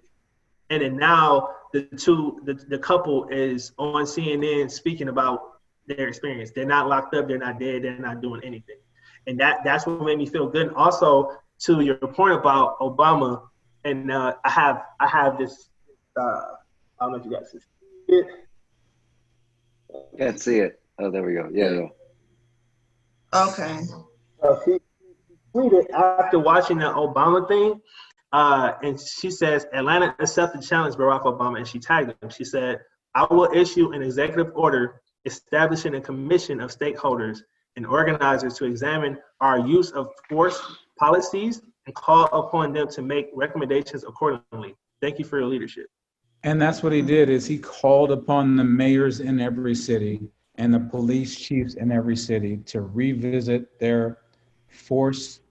And then now the couple is on CNN speaking about their experience. They're not locked up, they're not dead, they're not doing anything. And that's what made me feel good. And also, to your point about Obama, and I have this, I don't know if you guys see it. Can't see it. Oh, there we go. Yeah. Okay. She tweeted after watching the Obama thing, and she says, Atlanta accepted challenge Barack Obama, and she tagged him. She said, I will issue an executive order establishing a commission of stakeholders and organizers to examine our use of force policies and call upon them to make recommendations accordingly. Thank you for your leadership. And that's what he did, is he called upon the mayors in every city and the police chiefs in every city to revisit their force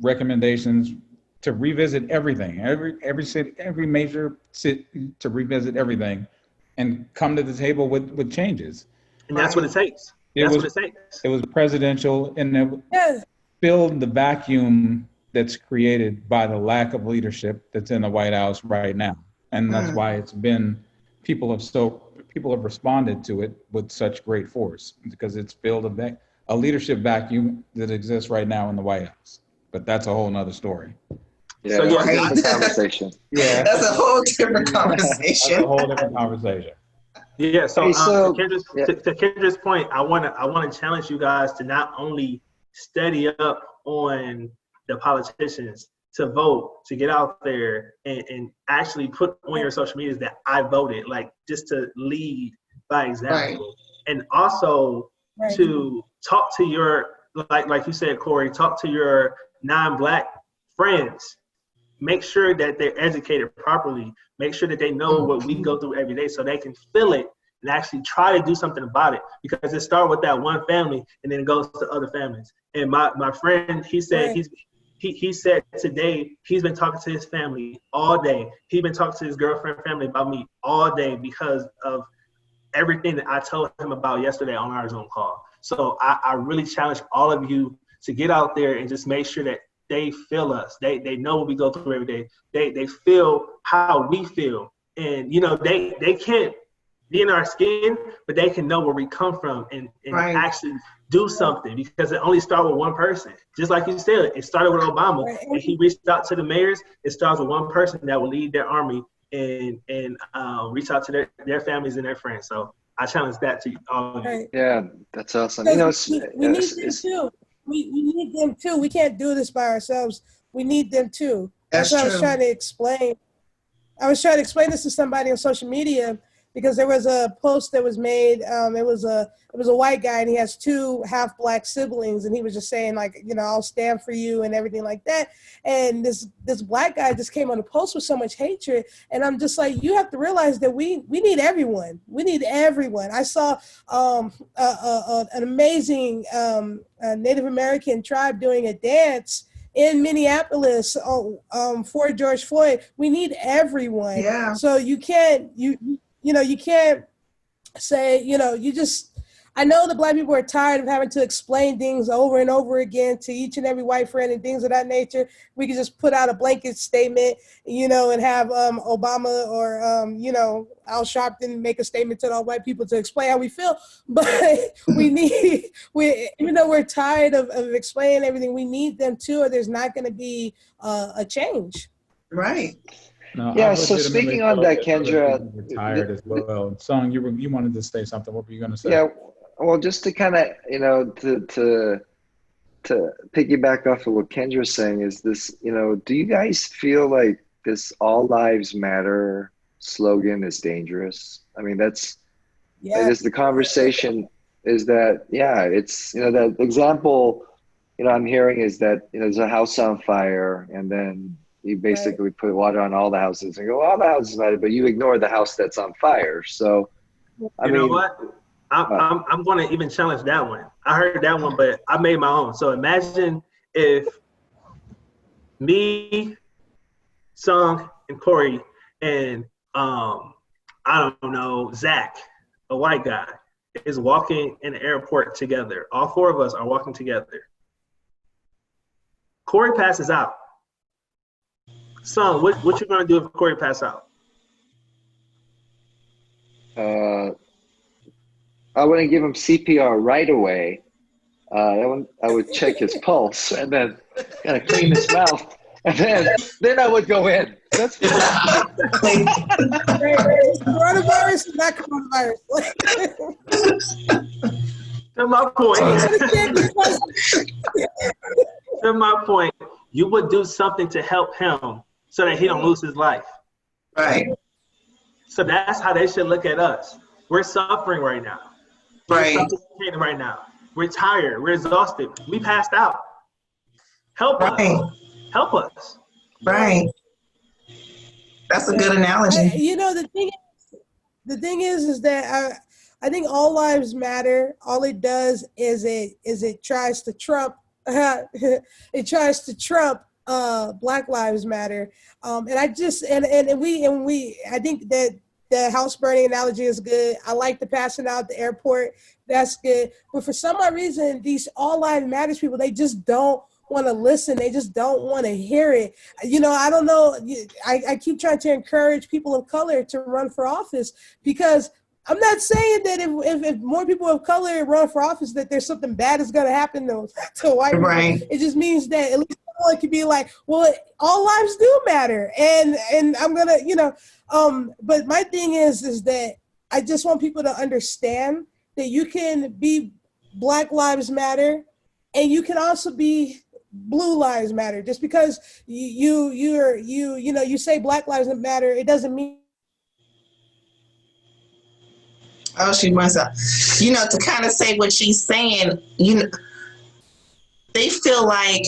recommendations, to revisit everything, every city, every major city, to revisit everything and come to the table with changes. And that's what it takes. It was presidential, and it filled the vacuum that's created by the lack of leadership that's in the White House right now. And that's why it's been, people have responded to it with such great force, because it's filled a leadership vacuum that exists right now in the White House. But that's a whole nother story. Yeah, so, that's a conversation. Yeah, that's a whole different conversation. That's a whole different conversation. Yeah. So, to Kendra's point, I want to challenge you guys to not only study up on the politicians, to vote, to get out there and actually put on your social medias that I voted, like just to lead by example, and also to talk to your, like you said, Corey, talk to your non-Black friends. Make sure that they're educated properly. Make sure that they know what we go through every day so they can feel it and actually try to do something about it. Because it starts with that one family and then it goes to other families. And my friend, he said he said today he's been talking to his family all day. He's been talking to his girlfriend family about me all day because of everything that I told him about yesterday on our Zoom call. So I really challenge all of you to get out there and just make sure that they feel us. They know what we go through every day. They feel how we feel. And, they can't be in our skin, but they can know where we come from and actually do something, because it only started with one person. Just like you said, it started with Obama. And he reached out to the mayors. It starts with one person that will lead their army and reach out to their families and their friends. So I challenge that to all of you. Yeah, that's awesome. We need them too. We need them too. We can't do this by ourselves. We need them too. That's what I was trying to explain. I was trying to explain this to somebody on social media, because there was a post that was made. It was a white guy, and he has 2 half black siblings, and he was just saying like, I'll stand for you and everything like that. And this black guy just came on the post with so much hatred, and I'm just like, you have to realize that we need everyone. We need everyone. I saw an amazing Native American tribe doing a dance in Minneapolis for George Floyd. We need everyone. Yeah. So you can't you can't say, I know the black people are tired of having to explain things over and over again to each and every white friend and things of that nature. We can just put out a blanket statement, and have Obama or, Al Sharpton make a statement to all white people to explain how we feel. But even though we're tired of explaining everything, we need them too, or there's not going to be a change. Right. No, Yeah, I so legitimately speaking on feel that, other people Kendra, were tired as well. Song, you wanted to say something. What were you going to say? yeah, well, just to kind of, to piggyback off of what Kendra's saying is this, do you guys feel like this all lives matter slogan is dangerous? I mean, that's, Yeah. the conversation is that, yeah, it's, that example, I'm hearing is that, there's a house on fire, and then you basically put water on all the houses and go, all the houses matter, but you ignore the house that's on fire. So, I mean, know what? I'm going to even challenge that one. I heard that one, but I made my own. So imagine if me, Sung, and Corey, and I don't know, Zach, a white guy, is walking in the airport together. All 4 of us are walking together. Corey passes out. Sung, what you gonna do if Corey passes out? I wouldn't give him CPR right away. I would check his pulse and then kind of clean his mouth, and then I would go in. That's Coronavirus is not coronavirus. To my point. To my point, you would do something to help him so that he don't lose his life. Right. So that's how they should look at us. We're suffering right now. Right. We're suffocating right now. We're tired. We're exhausted. We passed out. Help us. Help us. Right. That's a good analogy. The thing is that I think all lives matter. All it does is it tries to trump it tries to trump Black Lives Matter. And I just I think that the house burning analogy is good. I like the passing out at the airport. That's good. But for some odd reason, these all lives matters people, they just don't want to listen. They just don't want to hear it. I don't know. I keep trying to encourage people of color to run for office, because I'm not saying that if more people of color run for office that there's something bad is going to happen to white people. Right. It just means that at least someone could be like, well, all lives do matter. And I'm going to, but my thing is that I just want people to understand that you can be Black Lives Matter and you can also be Blue Lives Matter. Just because you say Black Lives Matter, it doesn't mean. Oh, she wants to, to kind of say what she's saying, they feel like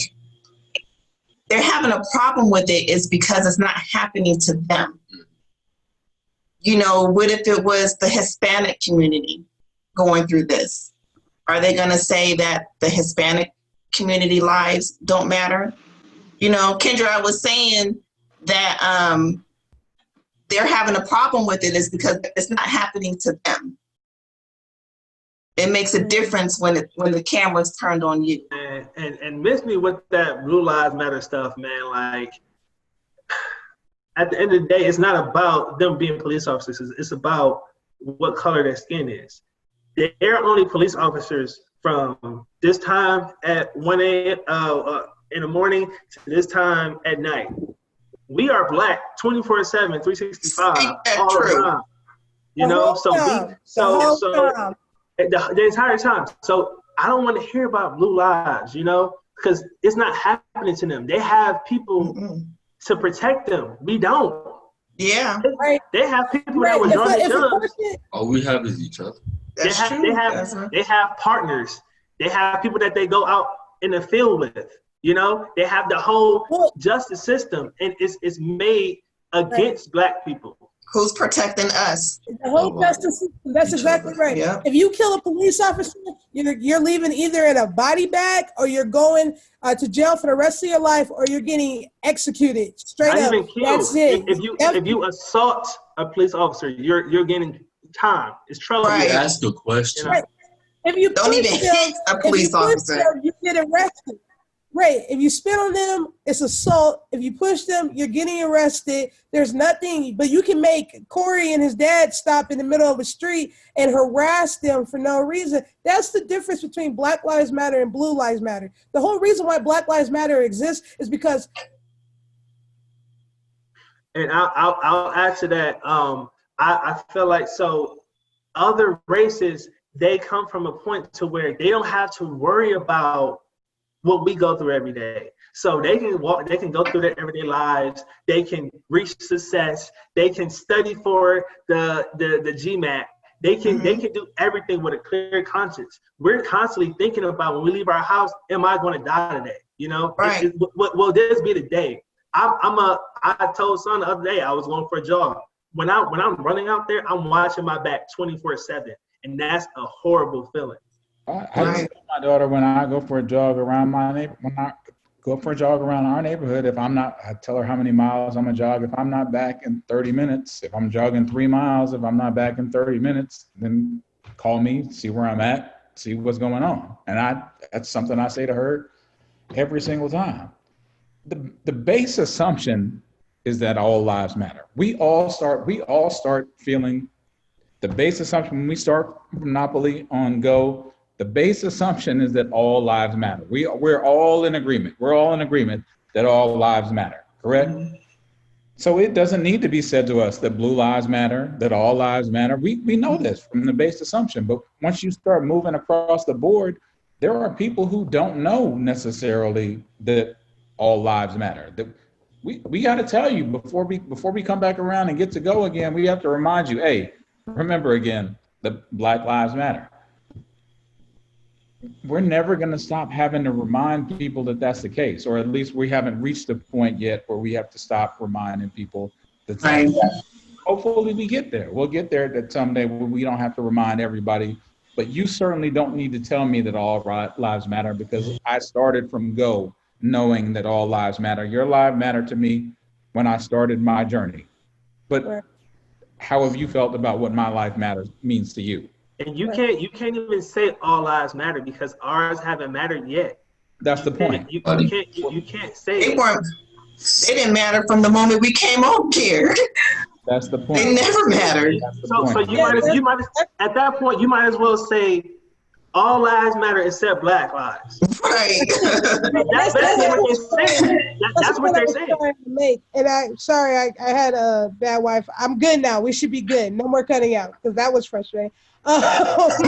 they're having a problem with it is because it's not happening to them. What if it was the Hispanic community going through this? Are they going to say that the Hispanic community lives don't matter? Kendra, I was saying that they're having a problem with it is because it's not happening to them. It makes a difference when the camera's turned on you. And miss me with that Blue Lives Matter stuff, man. Like, at the end of the day, it's not about them being police officers. It's about what color their skin is. They're only police officers from this time at 1 a.m. In the morning to this time at night. We are Black 24/7, 365 all the time. So the entire time. So I don't want to hear about blue lives, because it's not happening to them. They have people to protect them. We don't. Yeah, Right. They have people that Right. were joining If a clubs. person, All we have is each other. that's true. They have partners. They have people that they go out in the field with. You know, they have the whole well, justice system, and it's made against Black people. Who's protecting us? the whole justice system, that's Each exactly other. right. Yeah. If you kill a police officer, you're leaving either in a body bag or you're going to jail for the rest of your life, or you're getting executed straight Not up. even killed. That's it. If you assault a police officer, you're getting time. It's trouble. Right. You ask a question. Right. If you Don't push even them, hit a police officer. you get arrested. Right. If you spit on them, it's assault. If you push them, you're getting arrested. There's nothing, but you can make Corey and his dad stop in the middle of a street and harass them for no reason. That's the difference between Black Lives Matter and Blue Lives Matter. The whole reason why Black Lives Matter exists is because. And I'll add to that. I feel like so other races, they come from a point to where they don't have to worry about what we go through every day. So they can go through their everyday lives, they can reach success, they can study for the GMAT, they can do everything with a clear conscience. We're constantly thinking about when we leave our house, am I going to die today? You know, Right. Will this be the day? I told son the other day I was going for a jog. When I'm running out there, I'm watching my back 24/7, and that's a horrible feeling. I tell my daughter when I go for a jog around our neighborhood, if I'm not, I tell her how many miles I'm gonna jog. If I'm not back in 30 minutes, if I'm jogging 3 miles, if I'm not back in 30 minutes, then call me, see where I'm at, see what's going on. And that's something I say to her every single time. The base assumption is that all lives matter. We all start feeling the base assumption when we start Monopoly on Go. The base assumption is that all lives matter. We're all in agreement. We're all in agreement that all lives matter, correct? So it doesn't need to be said to us that blue lives matter, that all lives matter. We know this from the base assumption, but once you start moving across the board, there are people who don't know necessarily that all lives matter. That we got to tell you before we come back around and get to go again, we have to remind you, hey, remember again, that Black Lives Matter. We're never going to stop having to remind people that that's the case, or at least we haven't reached the point yet where we have to stop reminding people that. Right. Hopefully we get there. We'll get there that someday we don't have to remind everybody, but you certainly don't need to tell me that all lives matter, because I started from Go knowing that all lives matter. Your life mattered to me when I started my journey. But how have you felt about what my life means to you? And you can't even say all lives matter because ours haven't mattered yet. That's the point. You can't say they didn't matter from the moment we came on here. That's the point. They never mattered. So you might at that point you might as well say all lives matter except Black lives. Right. That's what they're saying. That's what they're saying. And I had a bad wife. I'm good now. We should be good. No more cutting out, because that was frustrating. That's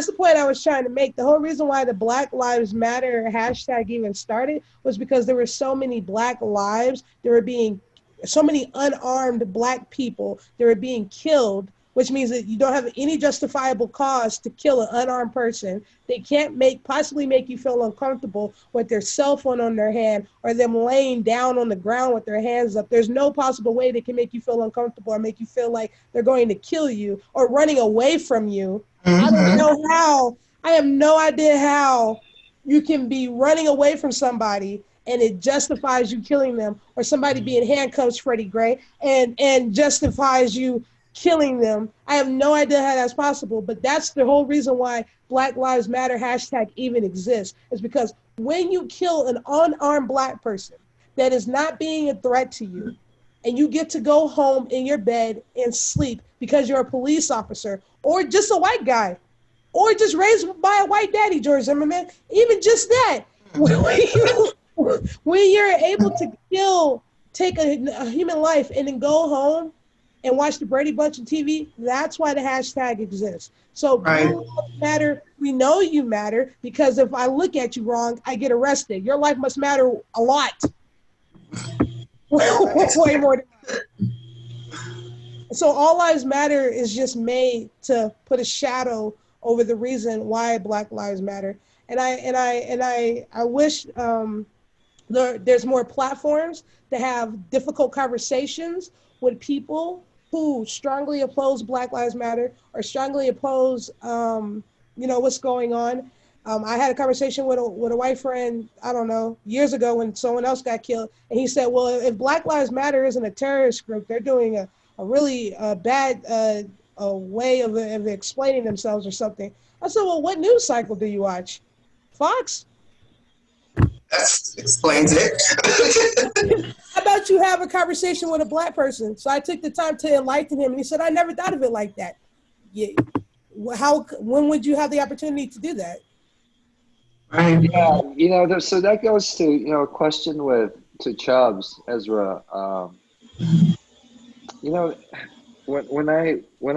the point I was trying to make. The whole reason why the Black Lives Matter hashtag even started was because there were so many Black lives. There were being so many unarmed Black people. They were being killed, which means that you don't have any justifiable cause to kill an unarmed person. They can't possibly make you feel uncomfortable with their cell phone on their hand or them laying down on the ground with their hands up. There's no possible way they can make you feel uncomfortable or make you feel like they're going to kill you or running away from you. I don't know how. I have no idea how you can be running away from somebody and it justifies you killing them, or somebody being handcuffed, Freddie Gray, and justifies you killing them. I have no idea how that's possible, but that's the whole reason why Black Lives Matter hashtag even exists, is because when you kill an unarmed Black person that is not being a threat to you, and you get to go home in your bed and sleep because you're a police officer, or just a white guy, or just raised by a white daddy, George Zimmerman, even just that, when you're able to take a human life and then go home and watch the Brady Bunch on TV, that's why the hashtag exists. So Blue Lives Matter, we know you matter, because if I look at you wrong, I get arrested. Your life must matter a lot. Way more than mine. So All Lives Matter is just made to put a shadow over the reason why Black Lives Matter. And I wish there's more platforms to have difficult conversations with people who strongly oppose Black Lives Matter or strongly oppose, what's going on. I had a conversation with a white friend, I don't know, years ago when someone else got killed. And he said, well, if Black Lives Matter isn't a terrorist group, they're doing a really bad a way of explaining themselves or something. I said, well, what news cycle do you watch? Fox? That explains it. How about you have a conversation with a Black person? So I took the time to enlighten him, and he said, I never thought of it like that. Yeah. When would you have the opportunity to do that? Right. Yeah, so that goes to, a question to Chubbs, Ezra. When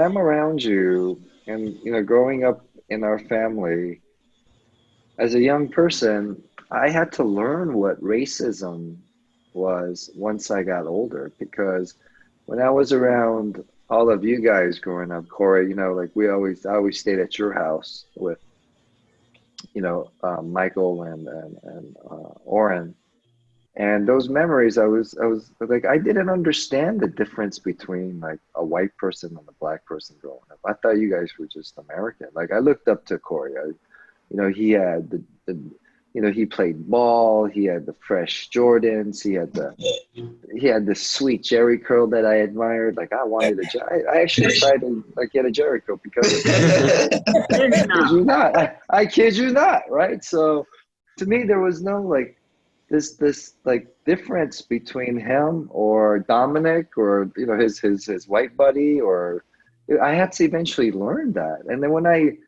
I'm around you and, growing up in our family, as a young person, I had to learn what racism was once I got older, because when I was around all of you guys growing up, Corey, like I always stayed at your house with, Michael and Oren. And those memories, I was like, I didn't understand the difference between like a white person and a Black person growing up. I thought you guys were just American. Like I looked up to Corey. He had he played ball. He had the fresh Jordans. He had the sweet Jerry curl that I admired. Like I wanted I actually tried to like get a Jerry curl because I kid you not, right? So to me, there was no like this like difference between him or Dominic or his white buddy, or I had to eventually learn that. And then when I'm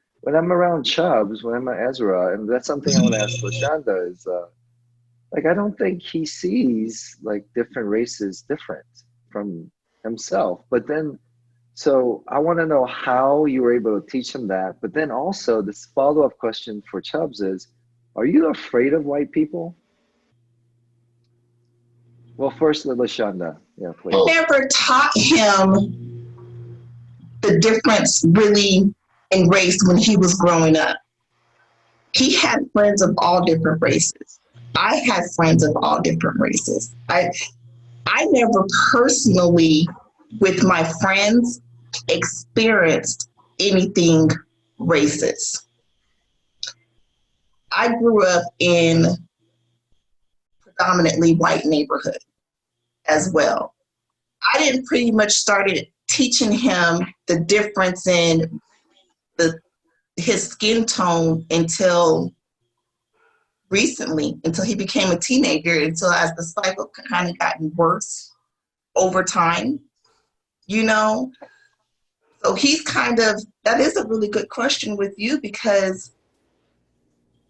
around Chubbs, when I'm at Ezra, and that's something I want to ask LaShonda is like I don't think he sees like different races different from himself. But then so I want to know how you were able to teach him that. But then also this follow-up question for Chubbs is, are you afraid of white people? Well, first, LaShonda. Yeah, please. I never taught him the difference really in race when he was growing up. He had friends of all different races. I had friends of all different races. I never personally, with my friends, experienced anything racist. I grew up in predominantly white neighborhood as well. I didn't pretty much started teaching him the difference in his skin tone until recently, until he became a teenager, until as the cycle kind of gotten worse over time, So he's that is a really good question with you, because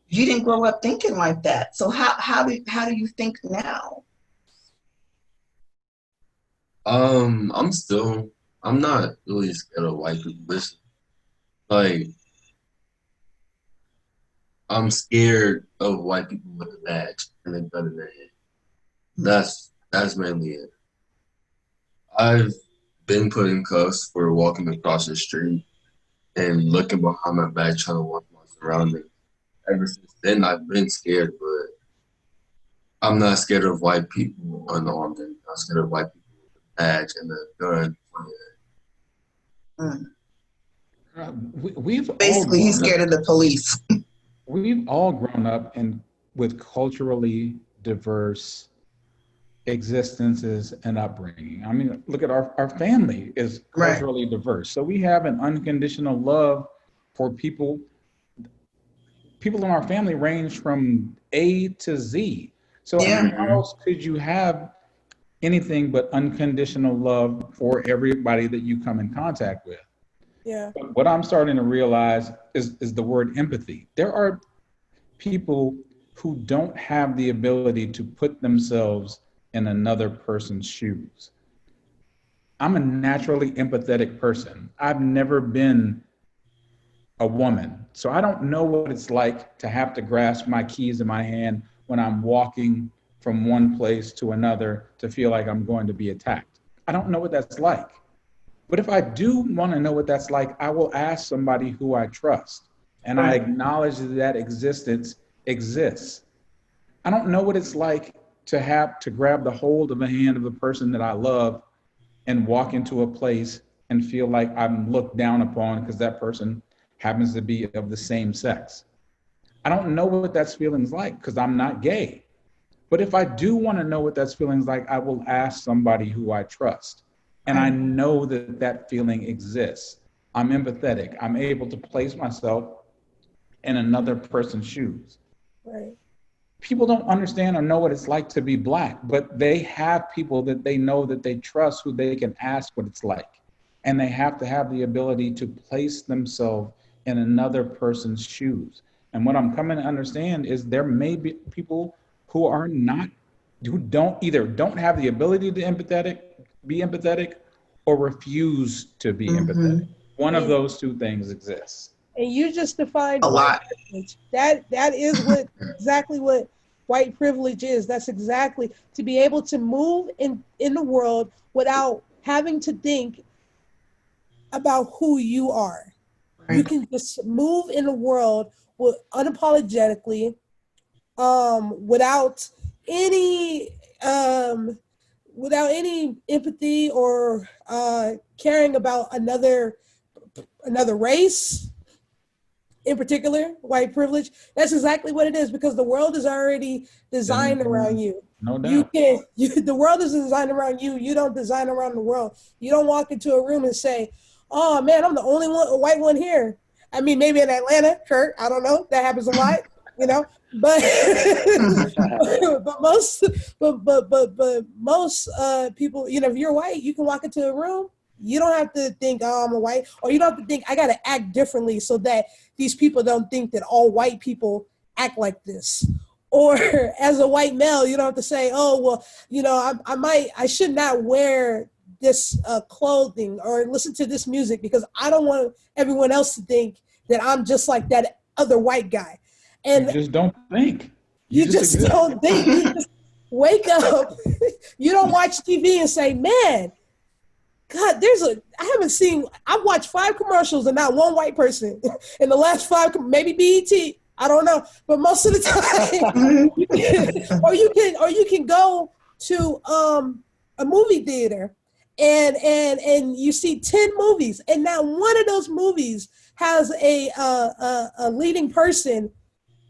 you didn't grow up thinking like that. So how do you think now? I'm not really scared of white people. Listen, like, I'm scared of white people with a badge and a gun in their head. That's mainly it. I've been put in cuffs for walking across the street and looking behind my back trying to watch my surroundings. Ever since then, I've been scared, but I'm not scared of white people unarmed. I'm not scared of white people with a badge and a gun. Basically, he's scared of the police. We've all grown up with culturally diverse existences and upbringing. I mean, look at our family is culturally diverse. So we have an unconditional love for people. People in our family range from A to Z. So how else could you have anything but unconditional love for everybody that you come in contact with? Yeah. But what I'm starting to realize is the word empathy. There are people who don't have the ability to put themselves in another person's shoes. I'm a naturally empathetic person. I've never been a woman, so I don't know what it's like to have to grasp my keys in my hand when I'm walking from one place to another to feel like I'm going to be attacked. I don't know what that's like. But if I do want to know what that's like, I will ask somebody who I trust, and I acknowledge that existence exists. I don't know what it's like to have to grab the hold of the hand of the person that I love and walk into a place and feel like I'm looked down upon because that person happens to be of the same sex. I don't know what that's feelings like because I'm not gay. But if I do want to know what that's feelings like, I will ask somebody who I trust. And I know that that feeling exists. I'm empathetic. I'm able to place myself in another person's shoes. Right. People don't understand or know what it's like to be Black, but they have people that they know that they trust who they can ask what it's like. And they have to have the ability to place themselves in another person's shoes. And what I'm coming to understand is there may be people who are not, who don't have the ability to be empathetic, or refuse to be empathetic. One of those two things exists. And you just defined A lot. privilege. That is what exactly what white privilege is. That's exactly to be able to move in the world without having to think about who you are. You can just move in the world unapologetically, without any empathy or caring about another race, in particular, white privilege. That's exactly what it is, because the world is already designed around you. No doubt. The world is designed around you. You don't design around the world. You don't walk into a room and say, "Oh man, I'm the only white one here." I mean, maybe in Atlanta, Curt, I don't know. That happens a lot, But but most people, if you're white, you can walk into a room. You don't have to think, "Oh, I'm a white," or you don't have to think, "I got to act differently so that these people don't think that all white people act like this." Or as a white male, you don't have to say, "Oh, well, I should not wear this clothing or listen to this music because I don't want everyone else to think that I'm just like that other white guy." And you just don't think. You just don't think. You just wake up. You don't watch TV and say, "Man, God, I've watched 5 commercials and not one white person in the last 5, maybe BET, I don't know, but most of the time, you can go to a movie theater and you see 10 movies, and not one of those movies has a leading person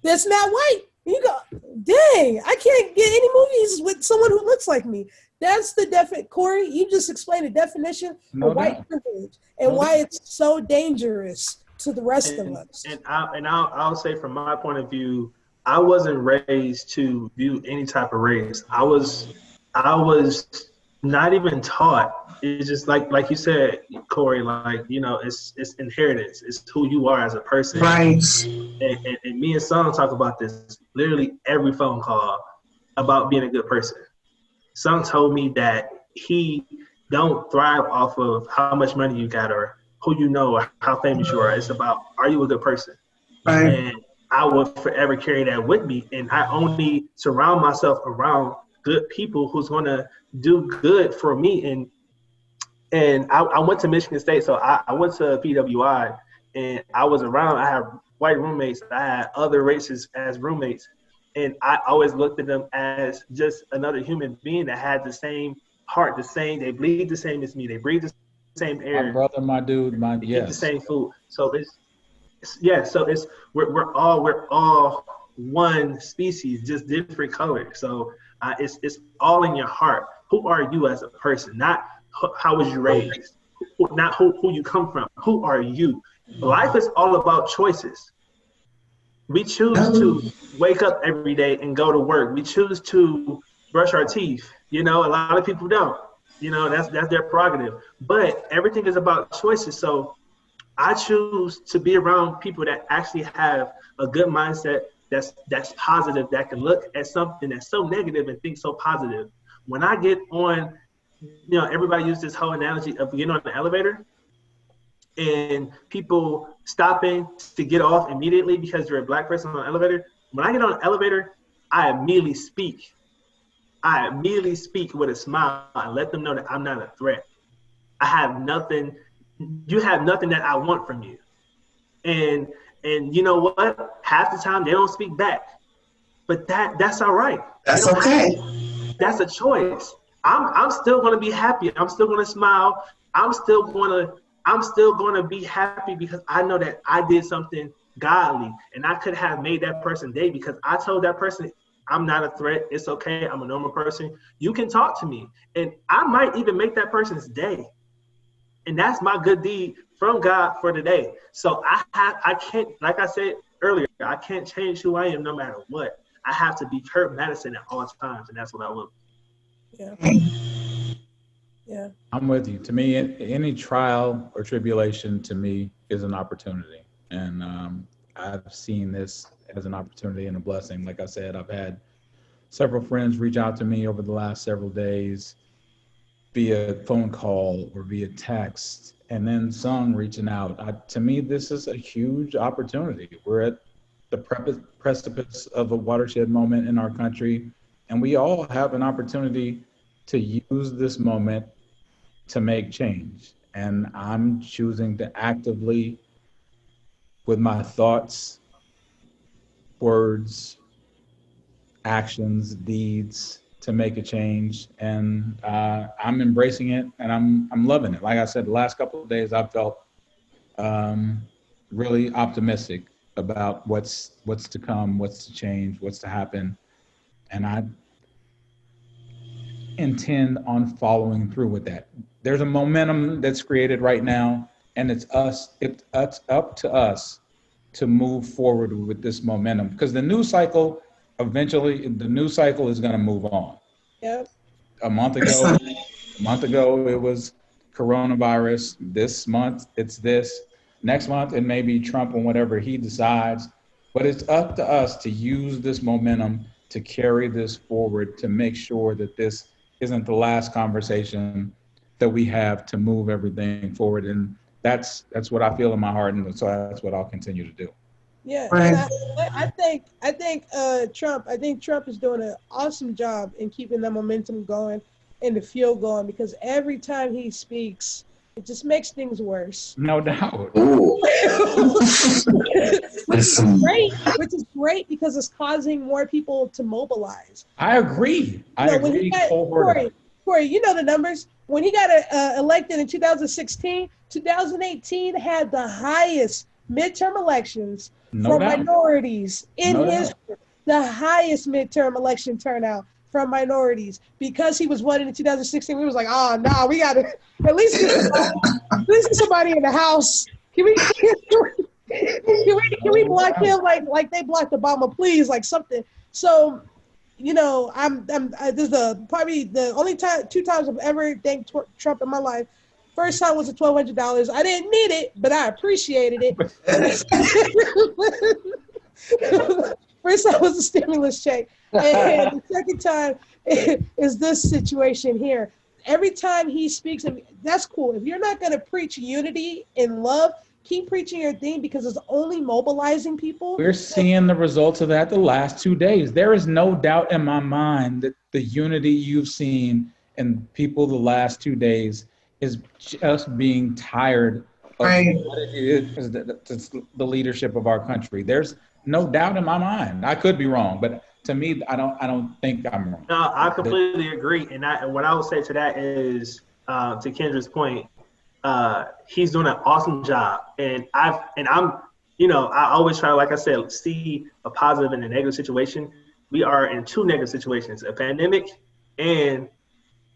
that's not white. You go, dang, I can't get any movies with someone who looks like me. That's the Corey, you just explained the definition of white privilege and why it's so dangerous to the rest of us. And I'll say from my point of view, I wasn't raised to view any type of race. I was not even taught. It's just like you said, Corey, it's inheritance. It's who you are as a person. Right. And me and Son talk about this literally every phone call about being a good person. Son told me that he don't thrive off of how much money you got or who you know or how famous you are. It's about, are you a good person? Right. And I will forever carry that with me. And I only surround myself around good people who's going to do good for me. And I went to Michigan State, so I went to PWI, and I was around. I had white roommates. I had other races as roommates, and I always looked at them as just another human being that had the same heart, they bleed the same as me. They breathe the same air. My brother, my dude, eat the same food. So we're all one species, just different colors. So it's all in your heart. Who are you as a person? Not how was you raised? Not who you come from. Who are you? Life is all about choices. We choose to wake up every day and go to work. We choose to brush our teeth. A lot of people don't. That's their prerogative. But everything is about choices. So I choose to be around people that actually have a good mindset, that's positive, that can look at something that's so negative and think so positive. When I get on, everybody uses this whole analogy of getting on the elevator and people stopping to get off immediately because you're a black person on the elevator. When I get on the elevator, I immediately speak I immediately speak with a smile and let them know that I'm not a threat. I have nothing. You have nothing that I want from you. And you know what? Half the time they don't speak back, but that's all right. That's okay. That's a choice. I'm still gonna be happy. I'm still gonna smile. I'm still gonna be happy because I know that I did something godly, and I could have made that person day because I told that person I'm not a threat. It's okay. I'm a normal person. You can talk to me, and I might even make that person's day. And that's my good deed from God for today. So I can't, like I said earlier, I can't change who I am no matter what. I have to be Curt Madison at all times, and that's what I will. Yeah. Yeah. I'm with you. To me, any trial or tribulation to me is an opportunity. And I've seen this as an opportunity and a blessing. Like I said, I've had several friends reach out to me over the last several days via phone call or via text, and then some reaching out. To me, this is a huge opportunity. We're at the precipice of a watershed moment in our country, and we all have an opportunity to use this moment to make change. And I'm choosing to actively, with my thoughts, words, actions, deeds, to make a change. And I'm embracing it, and I'm loving it. Like I said, the last couple of days I've felt really optimistic about what's to come, what's to change, what's to happen. And I intend on following through with that. There's a momentum that's created right now, and it's up to us to move forward with this momentum, because the news cycle, eventually the news cycle is going to move on. Yep. A month ago it was coronavirus. This month it's this. Next month it may be Trump and whatever he decides. But it's up to us to use this momentum to carry this forward, to make sure that this isn't the last conversation that we have to move everything forward. And that's what I feel in my heart, and so that's what I'll continue to do. Yeah, Right. and I think Trump is doing an awesome job in keeping the momentum going and the fuel going, because every time he speaks, it just makes things worse. No doubt. Ooh. Which is great because it's causing more people to mobilize. I agree. I agree wholeheartedly. Corey, you know the numbers. When he got elected in 2016, 2018 had the highest midterm elections for minorities in history. The highest midterm election turnout from minorities, because he was winning in 2016. We was like, oh no, we got to at least get somebody in the house. Can we block him like they blocked Obama, please, like something. So, you know, this is probably the only two times I've ever thanked Trump in my life. First time was the $1,200. I didn't need it, but I appreciated it. First time was the stimulus check. And the second time is this situation here. Every time he speaks, that's cool. If you're not going to preach unity and love, keep preaching your thing, because it's only mobilizing people. We're seeing the results of that the last 2 days. There is no doubt in my mind that the unity you've seen in people the last 2 days is just being tired of what it is, the leadership of our country. There's no doubt in my mind. I could be wrong, but to me, I don't think I'm wrong. No, I completely agree. And what I would say to that is, to Kendra's point, he's doing an awesome job. And I'm, you know, I always try to, like I said, see a positive in a negative situation. We are in two negative situations: a pandemic and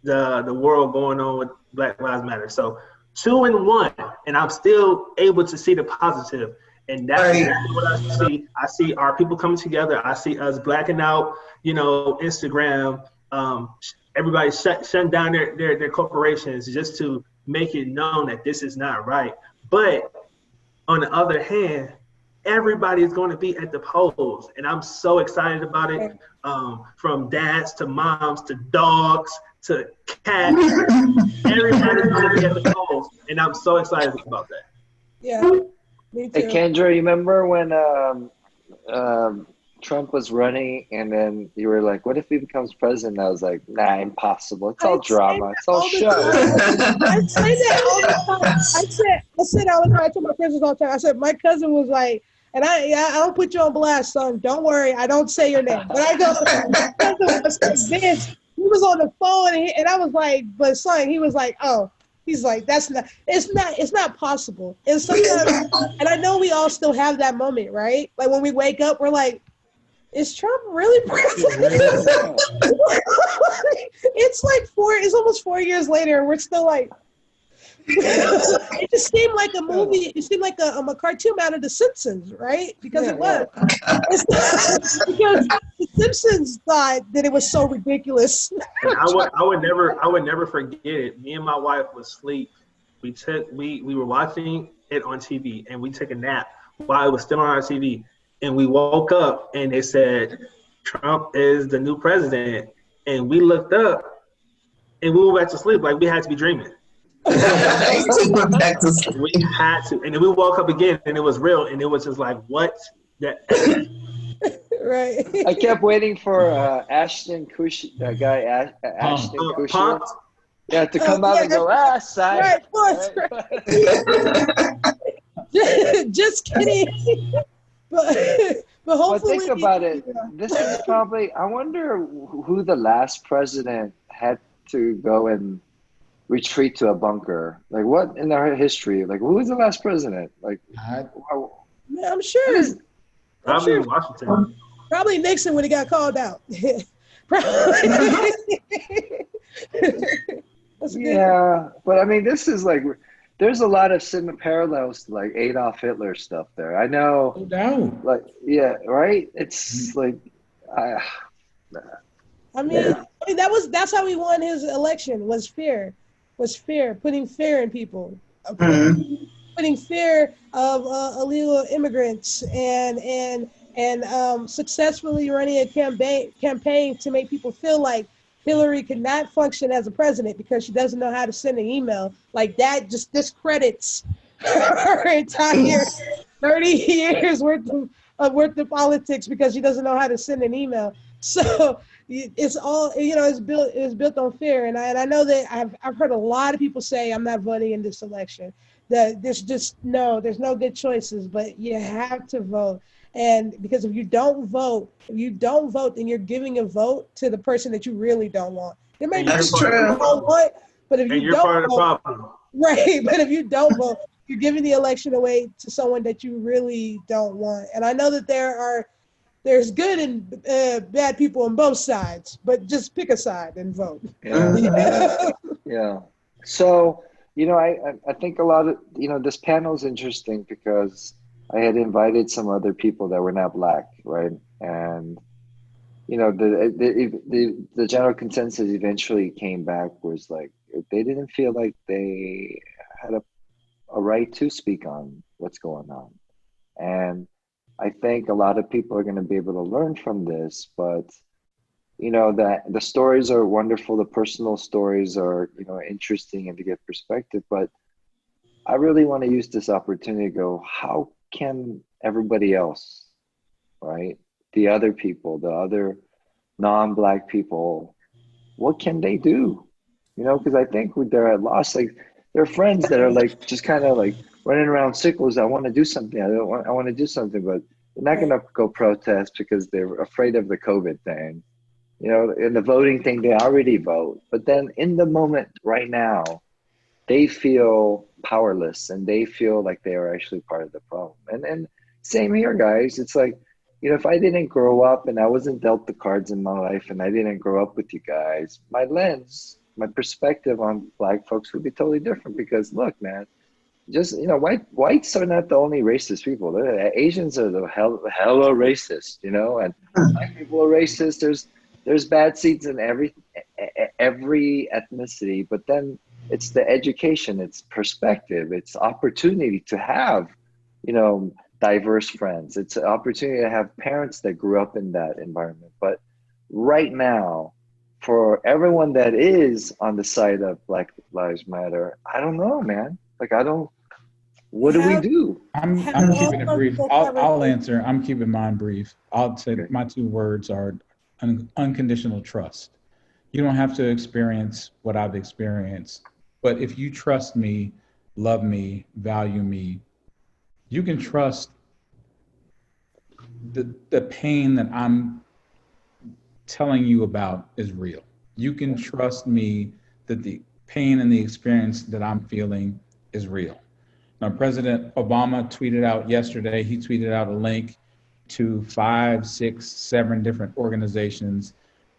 the world going on with Black Lives Matter. So 2 in 1, and I'm still able to see the positive. And that's exactly what I see. I see our people coming together. I see us blacking out, you know, Instagram. Everybody shutting down their corporations just to make it known that this is not right. But on the other hand, everybody is going to be at the polls, and I'm so excited about it. From dads to moms to dogs to cats, everybody's going to be at the polls, and I'm so excited about that. Yeah, me too. Hey, Kendra, you remember when Trump was running, and then you were like, "What if he becomes president?" I was like, "Nah, impossible. It's all I say drama. that It's all all the show." time. I say that all the time. I said all the time. I tell my cousins all the time. I said my cousin was like, and I don't put you on blast, son. Don't worry. I don't say your name, but I go. My cousin was like this. He was on the phone, and I was like, but son, he was like, oh. He's like, it's not possible. And sometimes, and I know we all still have that moment, right? Like when we wake up, we're like, is Trump really president? It's almost 4 years later, and we're still like, it just seemed like a movie. It seemed like a cartoon out of The Simpsons, right? Because it was. Because The Simpsons thought that it was so ridiculous. And I would never forget it. Me and my wife was asleep. We were watching it on TV, and we took a nap while it was still on our TV. And we woke up, and they said Trump is the new president. And we looked up, and we went back to sleep like we had to be dreaming. We had to, and then we woke up again, and it was real, and it was just like, what? That Right. I kept waiting for Ashton Kutcher, that guy Ashton Kutcher, to come out and go, side. Right. Just kidding. But hopefully. But think about it. This is probably. I wonder who the last president had to go and retreat to a bunker. Like, what in their history? Like, who was the last president? Like, I'm sure. Probably Washington. Probably Nixon when he got called out. Probably. Yeah, but I mean, this is like, there's a lot of similar parallels to like Adolf Hitler stuff there. I know. No doubt. Like, yeah, right. It's like, I mean, that's how he won his election. Was fear, putting fear in people, putting fear of illegal immigrants, and successfully running a campaign to make people feel like Hillary could not function as a president because she doesn't know how to send an email. Like that just discredits her entire 30 years worth of politics because she doesn't know how to send an email. So it's all, it's built on fear. And I know that I've heard a lot of people say I'm not voting in this election. That there's no good choices, but you have to vote. And because if you don't vote, then you're giving a vote to the person that you really don't want. There may be people you don't want, but if you don't vote, right? But if you don't vote, you're giving the election away to someone that you really don't want. And I know that there's good and bad people on both sides, but just pick a side and vote. Yeah. Yeah. So, I think a lot of, this panel is interesting because I had invited some other people that were not Black, right? And, the general consensus eventually came back was like, they didn't feel like they had a right to speak on what's going on. And I think a lot of people are going to be able to learn from this, but that the stories are wonderful. The personal stories are, interesting and to get perspective, but I really want to use this opportunity to go, how can everybody else, right? The other people, the other non-Black people, what can they do? Because I think they're at loss. Like, there are friends that are like, just kind of like running around circles. I want to do something. I want to do something, but they're not going to go protest because they're afraid of the COVID thing. In the voting thing, they already vote. But then in the moment right now, they feel powerless and they feel like they are actually part of the problem. And same here, guys. It's like, if I didn't grow up and I wasn't dealt the cards in my life and I didn't grow up with you guys, my lens, my perspective on Black folks would be totally different because look, man, just, whites are not the only racist people. Asians are the hella racist, and Black people are racist. There's bad seeds in every ethnicity, but then it's the education, it's perspective, it's opportunity to have, diverse friends. It's an opportunity to have parents that grew up in that environment. But right now, for everyone that is on the side of Black Lives Matter, I don't know, man. Like, What do we do? I'm Have keeping it brief. uncomfortable I'll conversations. answer. I'm keeping mine brief. I'll say Okay. my two words are unconditional trust. You don't have to experience what I've experienced, but if you trust me, love me, value me, you can trust the pain that I'm telling you about is real. You can trust me that the pain and the experience that I'm feeling is real. Now, President Obama tweeted out yesterday, he tweeted out a link to 5, 6, 7 different organizations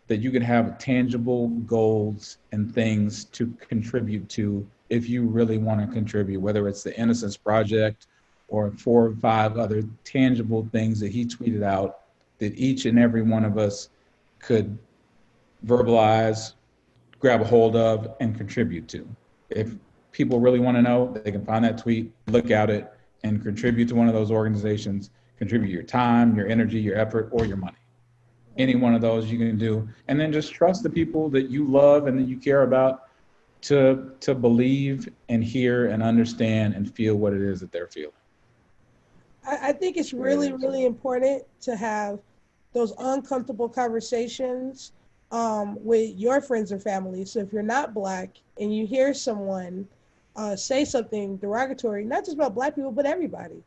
that you could have tangible goals and things to contribute to if you really want to contribute, whether it's the Innocence Project or 4 or 5 other tangible things that he tweeted out that each and every one of us could verbalize, grab a hold of, and contribute to. If people really want to know, they can find that tweet, look at it, and contribute to one of those organizations. Contribute your time, your energy, your effort, or your money. Any one of those you can do. And then just trust the people that you love and that you care about to believe and hear and understand and feel what it is that they're feeling. I think it's really, really important to have those uncomfortable conversations with your friends and family. So if you're not Black and you hear someone say something derogatory, not just about Black people, but everybody,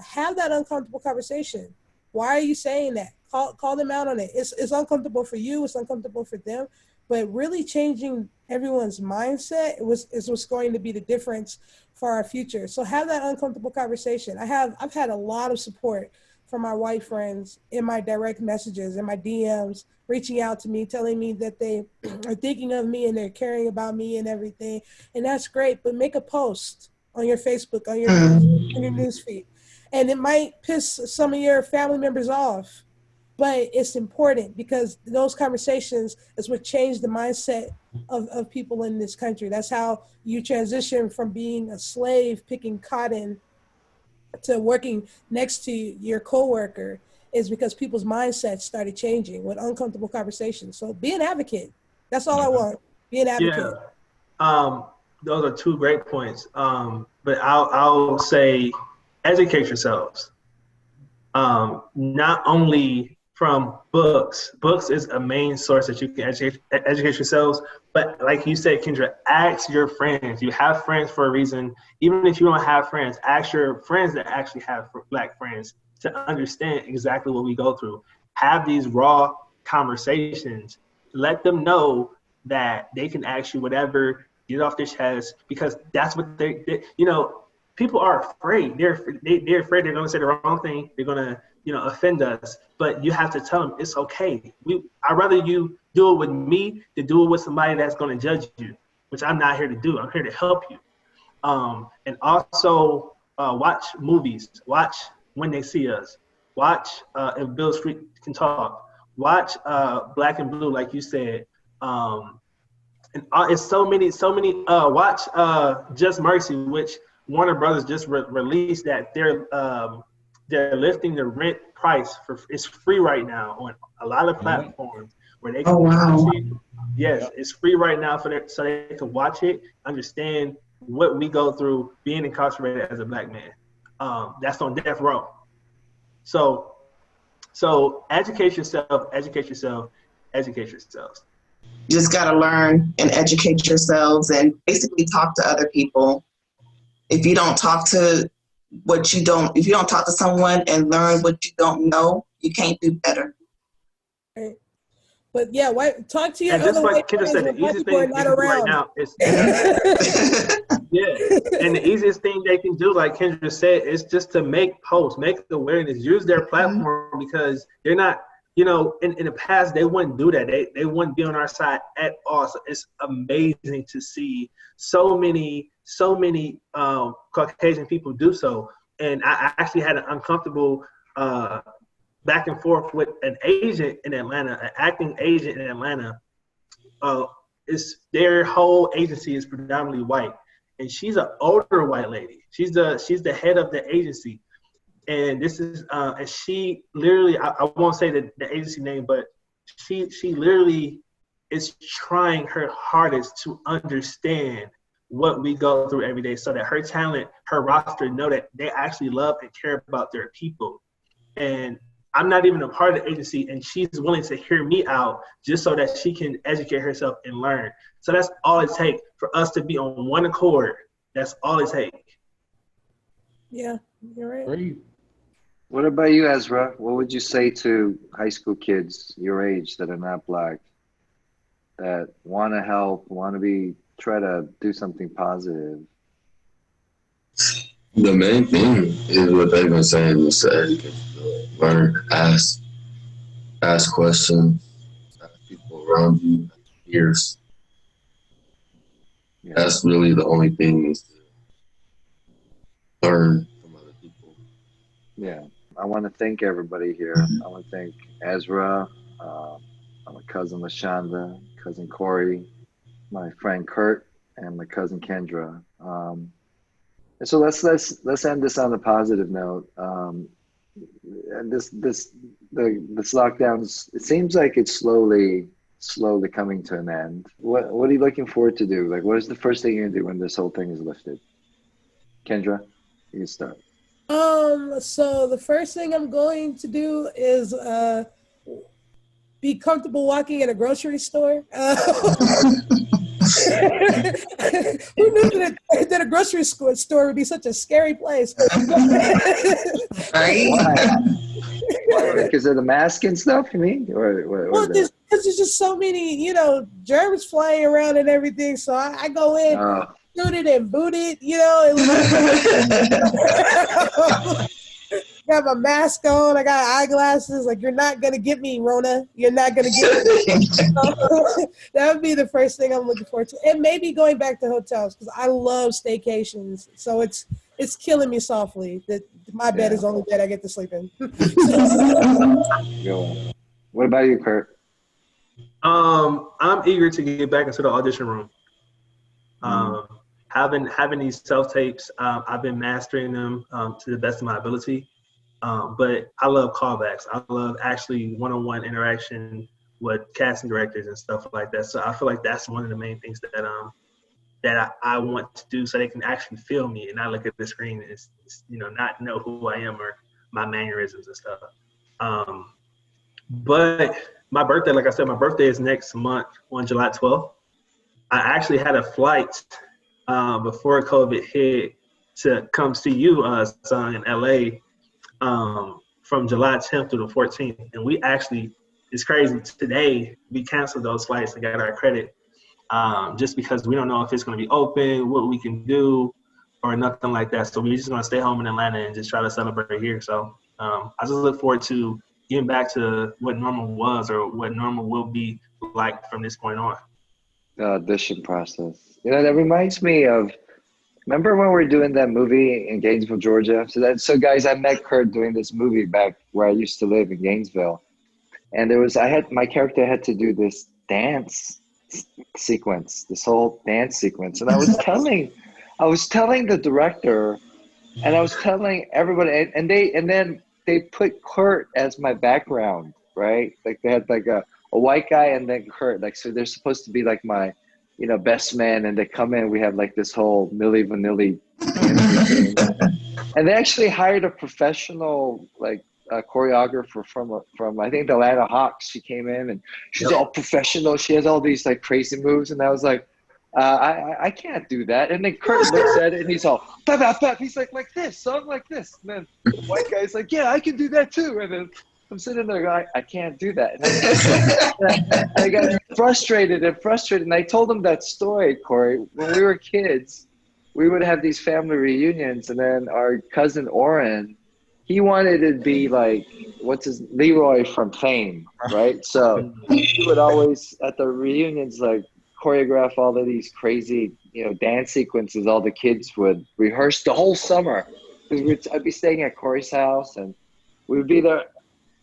have that uncomfortable conversation. Why are you saying that? Call them out on it. It's uncomfortable for you. It's uncomfortable for them. But really changing everyone's mindset is what's going to be the difference for our future. So have that uncomfortable conversation. I've had a lot of support from my white friends in my direct messages, in my DMs, reaching out to me, telling me that they are thinking of me and they're caring about me and everything. And that's great, but make a post on your Facebook, on your news feed. And it might piss some of your family members off, but it's important because those conversations is what changed the mindset of people in this country. That's how you transition from being a slave picking cotton to working next to your coworker, is because people's mindsets started changing with uncomfortable conversations. So be an advocate. That's all I want. Be an advocate. Yeah. Those are two great points. But I'll say educate yourselves. Not only from books. Books is a main source that you can educate yourselves. But like you said, Kendra, ask your friends. You have friends for a reason. Even if you don't have friends, ask your friends that actually have Black friends to understand exactly what we go through. Have these raw conversations. Let them know that they can ask you whatever, get off their chest, because that's what they people are afraid. They're afraid they're going to say the wrong thing. They're going to offend us, but you have to tell them it's okay. I'd rather you do it with me than do it with somebody that's going to judge you, which I'm not here to do. I'm here to help you. And also watch movies. Watch When They See Us. Watch If Bill Street Can Talk. Watch Black and Blue, like you said. And it's so many. Watch Just Mercy, which Warner Brothers just released that they're lifting the rent price it's free right now on a lot of platforms where they can watch it. Yes, it's free right now so they can watch it, understand what we go through being incarcerated as a Black man. That's on death row. So educate yourself. You just got to learn and educate yourselves and basically talk to other people. If you don't talk to if you don't talk to someone and learn what you don't know, you can't do better. Right. But yeah, talk to your and just other like white Kendra friends said, when the Black easiest people are thing not they can do right around. now is and the easiest thing they can do, like Kendra said, is just to make posts, make awareness, use their platform, because they're not, in the past they wouldn't do that. They wouldn't be on our side at all. So it's amazing to see so many Caucasian people do so. And I actually had an uncomfortable back and forth with an agent in Atlanta, an acting agent in Atlanta. Their whole agency is predominantly white, and she's an older white lady. She's the head of the agency, and this is and she literally, I won't say the agency name, but she literally is trying her hardest to understand what we go through every day so that her talent, her roster know that they actually love and care about their people. And I'm not even a part of the agency, and she's willing to hear me out just so that she can educate herself and learn. So that's all it takes for us to be on one accord. That's all it takes. Yeah, you're right. Great. What about you, Ezra? What would you say to high school kids your age that are not Black, that want to help, try to do something positive? The main thing is what they've been saying is to educate yourself, learn, ask questions, ask people around you, ask peers. Yeah. That's really the only thing is to learn from other people. Yeah. I want to thank everybody here. I want to thank Ezra, my cousin LaShonda, cousin Corey, my friend Curt, and my cousin Kendra. And so let's end this on a positive note. And this lockdown, it seems like it's slowly coming to an end. What are you looking forward to do? Like, what is the first thing you're gonna do when this whole thing is lifted? Kendra, you can start. So the first thing I'm going to do is be comfortable walking in a grocery store. Who knew that a grocery store would be such a scary place? Right? Because of the mask and stuff, you mean? Well, there's just so many, germs flying around and everything. So I go in, suited and booted, got my mask on, I got eyeglasses. Like, you're not gonna get me, Rona. You're not gonna get me. That would be the first thing I'm looking forward to, and maybe going back to hotels because I love staycations. So it's killing me softly that my bed is the only bed I get to sleep in. What about you, Curt? I'm eager to get back into the audition room. Having these self-tapes, I've been mastering them to the best of my ability. But I love callbacks. I love actually one-on-one interaction with casting directors and stuff like that. So I feel like that's one of the main things that I want to do so they can actually feel me and not look at the screen and not know who I am or my mannerisms and stuff. But my birthday, like I said, my birthday is next month on July 12th. I actually had a flight before COVID hit to come see you, son, in LA from July 10th to the 14th. And we actually, it's crazy, today we canceled those flights and got our credit just because we don't know if it's going to be open, what we can do, or nothing like that. So we're just going to stay home in Atlanta and just try to celebrate here. So I just look forward to getting back to what normal was or what normal will be like from this point on. The audition process. That reminds me of, remember when we were doing that movie in Gainesville, Georgia? So guys, I met Curt doing this movie back where I used to live in Gainesville. And my character had to do this dance sequence, this whole dance sequence. And I was telling the director, and I was telling everybody, and then they put Curt as my background, right? Like they had like a white guy and then Curt, like, so they're supposed to be like my, best man, and they come in, we have like this whole Milli Vanilli and they actually hired a professional choreographer from I think the Atlanta Hawks. She came in and she's all professional. She has all these like crazy moves, and I was like, I can't do that. And then Curt looks at it and he's all bap, bap, bap. He's like this, song like this. And then the white guy's like, yeah, I can do that too. And then I'm sitting there going, I can't do that. And I got frustrated. And I told him that story, Corey. When we were kids, we would have these family reunions, and then our cousin Oren, he wanted to be like, Leroy from Fame, right? So he would always, at the reunions, like choreograph all of these crazy, dance sequences. All the kids would rehearse the whole summer. Because I'd be staying at Corey's house, and we would be there.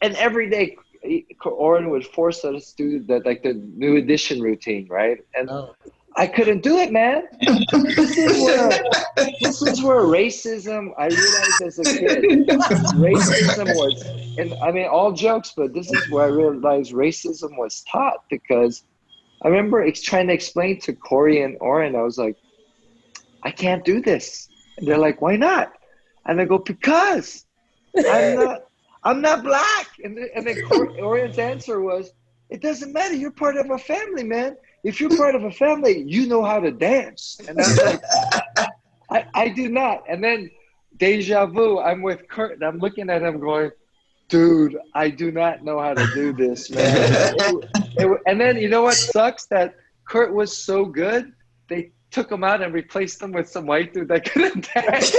And every day, Oren would force us to do the new edition routine, right? And I couldn't do it, man. This is where racism, I realized as a kid, racism was, and I mean, all jokes, but this is where I realized racism was taught, because I remember trying to explain to Corey and Oren, I was like, I can't do this. And they're like, why not? And I go, because I'm not black. And then Orion's answer was, it doesn't matter. You're part of a family, man. If you're part of a family, you know how to dance. And I was like, I do not. And then deja vu, I'm with Curt and I'm looking at him going, dude, I do not know how to do this, man. And then you know what sucks? That Curt was so good, they took him out and replaced him with some white dude that couldn't dance.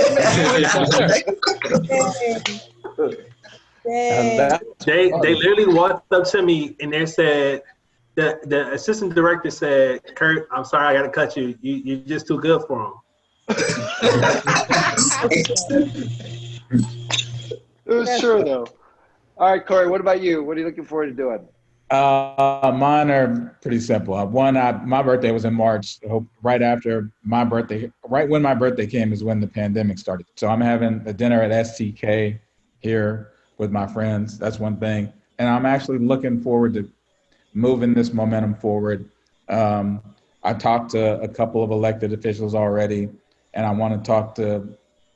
They literally walked up to me and they said, the assistant director said, Curt, I'm sorry, I got to cut you. You're just too good for him. It was true, though. All right, Corey, what about you? What are you looking forward to doing? Mine are pretty simple. My birthday was in March. Right after my birthday, right when my birthday came is when the pandemic started. So I'm having a dinner at STK here with my friends. That's one thing. And I'm actually looking forward to moving this momentum forward. I talked to a couple of elected officials already, and I want to talk to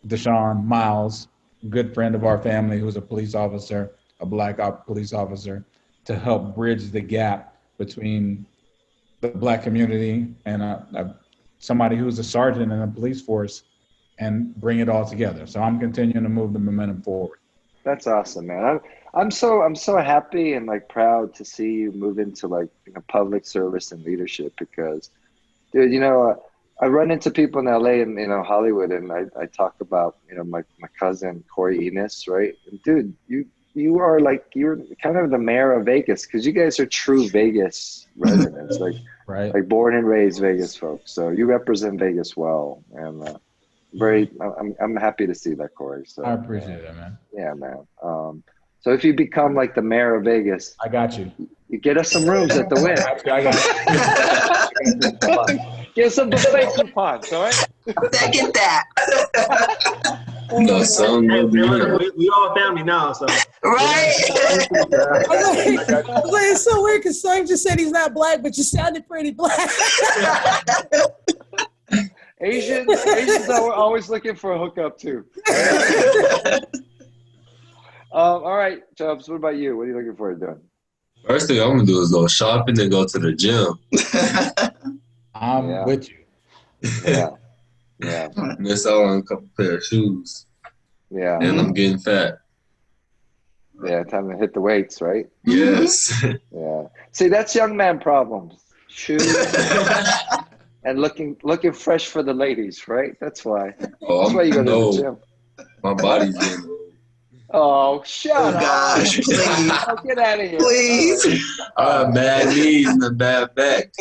Deshaun Miles, a good friend of our family who's a police officer, a black police officer, to help bridge the gap between the black community and somebody who's a sergeant in the police force and bring it all together. So I'm continuing to move the momentum forward. That's awesome, man. I'm so happy and like proud to see you move into like public service and leadership because, dude, I run into people in LA and Hollywood, and I talk about my cousin Corey Enos, right? And dude, you're kind of the mayor of Vegas because you guys are true Vegas residents, right. like born and raised Vegas folks. So you represent Vegas well, and I'm happy to see that, Corey. So I appreciate it, man. Yeah, man. So if you become like the mayor of Vegas, I got you. You get us some rooms at the Wynn. I got you. Get some buffet coupons, all right? Second that. No, son. We all family now, so. Right. I was like, it's so weird because Sung just said he's not black, but you sounded pretty black. Asians are always looking for a hookup too. All right, Chubbs, what about you? What are you looking forward to doing? First thing I'm gonna do is go shopping and go to the gym. I'm with you. Yeah. Miss out on a couple pair of shoes. Yeah. And I'm getting fat. Yeah, time to hit the weights, right? Yes. Yeah. See, that's young man problems. Shoes and looking fresh for the ladies, right? That's why. That's why you go to the gym. My body's getting. Oh, shut up. Gosh, please. Oh, get out of here. Please. Bad knees and a bad back.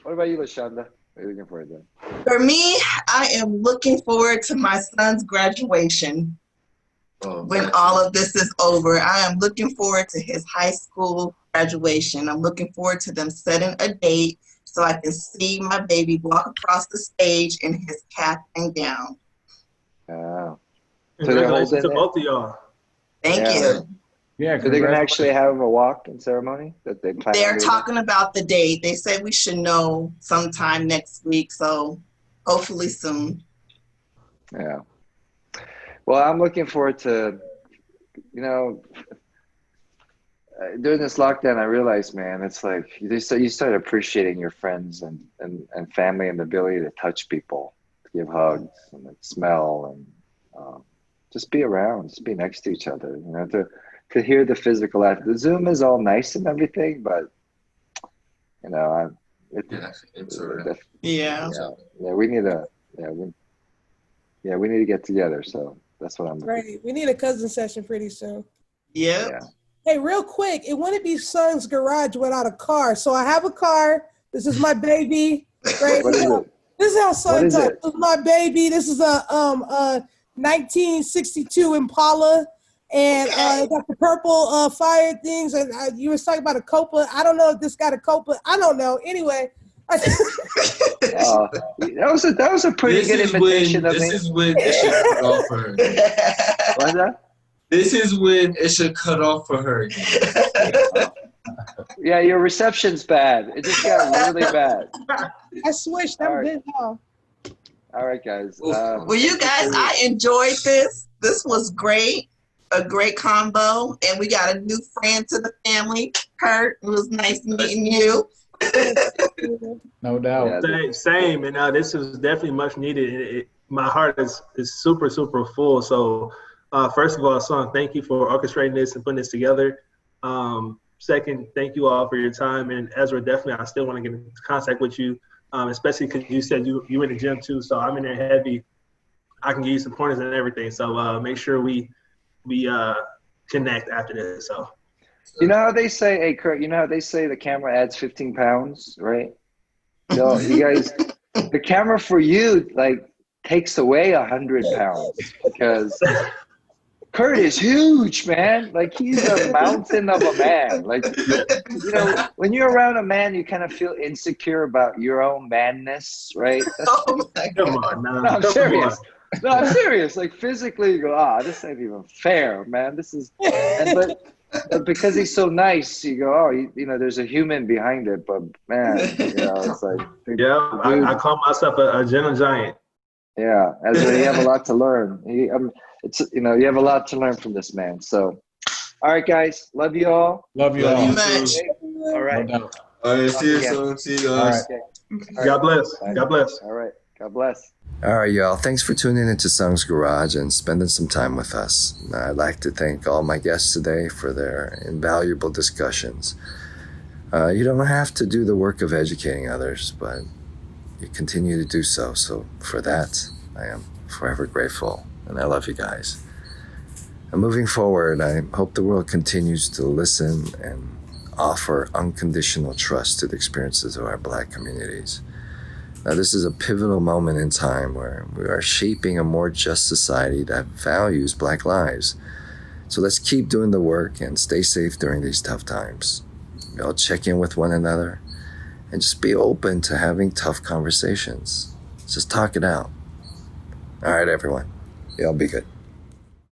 What about you, LaShonda? What are you looking forward to? For me, I am looking forward to my son's graduation. When all of this is over, I am looking forward to his high school graduation. I'm looking forward to them setting a date so I can see my baby walk across the stage in his cap and gown. Wow. Congratulations to both of y'all. Thank you. Yeah. So they're going to actually have a walk-in ceremony that they plan. They're talking about the date. They said we should know sometime next week, so hopefully soon. Yeah. Well, I'm looking forward to, during this lockdown, I realized, man, it's like you start appreciating your friends and family and the ability to touch people, to give hugs and smell and just be around, just be next to each other, to hear the physical aspect. The Zoom is all nice and everything, but we need to get together. So that's what I'm doing. Right. We need a cousin session pretty soon. Yep. Yeah. Hey, real quick, it wouldn't be Son's garage without a car. So I have a car. This is my baby. Right. What is it? This is how Son What is talks. it? This is my baby. This is a 1962 Impala, and it got the purple fire things. And you were talking about a Coppola. I don't know if this got a Coppola. I don't know. Anyway. That was a pretty good imitation of me. This is when it should cut off for her. What's that? This is when it should cut off for her. Yeah, your reception's bad. It just got really bad. I switched. I'm good now. All right, guys. Well, you guys, I enjoyed this. This was great. A great combo. And we got a new friend to the family, Curt. It was nice meeting you. No doubt. Same. And this is definitely much needed. My heart is super, super full. So first of all, Son, thank you for orchestrating this and putting this together. Second, thank you all for your time. And Ezra, definitely, I still want to get in contact with you, especially because you said you in the gym too. So I'm in there heavy. I can give you some pointers and everything. So make sure we connect after this. So. You know how they say, hey, Curt, you know how they say the camera adds 15 pounds, right? No, you guys, the camera for you, like, takes away 100 pounds because Curt is huge, man. Like, he's a mountain of a man. Like, you know, when you're around a man, you kind of feel insecure about your own manness, right? Oh my Come God. on, No, I'm serious. No, I'm serious. Like, physically, you go, this ain't even fair, man. This is, but because he's so nice, you go, you know, there's a human behind it. But man, you know, it's like, yeah, I call myself a gentle giant. Yeah, Ezra, you have a lot to learn. It's, you know, you have a lot to learn from this man. So, all right, guys, love you all. Love you Love all. you much. All right. No doubt. All right, see you Yeah. soon. See you All guys. right. Okay. God bless. Bye. God bless. All right. God bless. All right, y'all. Thanks for tuning into Sung's Garage and spending some time with us. I'd like to thank all my guests today for their invaluable discussions. You don't have to do the work of educating others, but you continue to do so. So for that, I am forever grateful, and I love you guys. And moving forward, I hope the world continues to listen and offer unconditional trust to the experiences of our Black communities. Now, this is a pivotal moment in time where we are shaping a more just society that values Black lives. So let's keep doing the work and stay safe during these tough times. We'll check in with one another and just be open to having tough conversations. Just talk it out. All right, everyone. Y'all be good.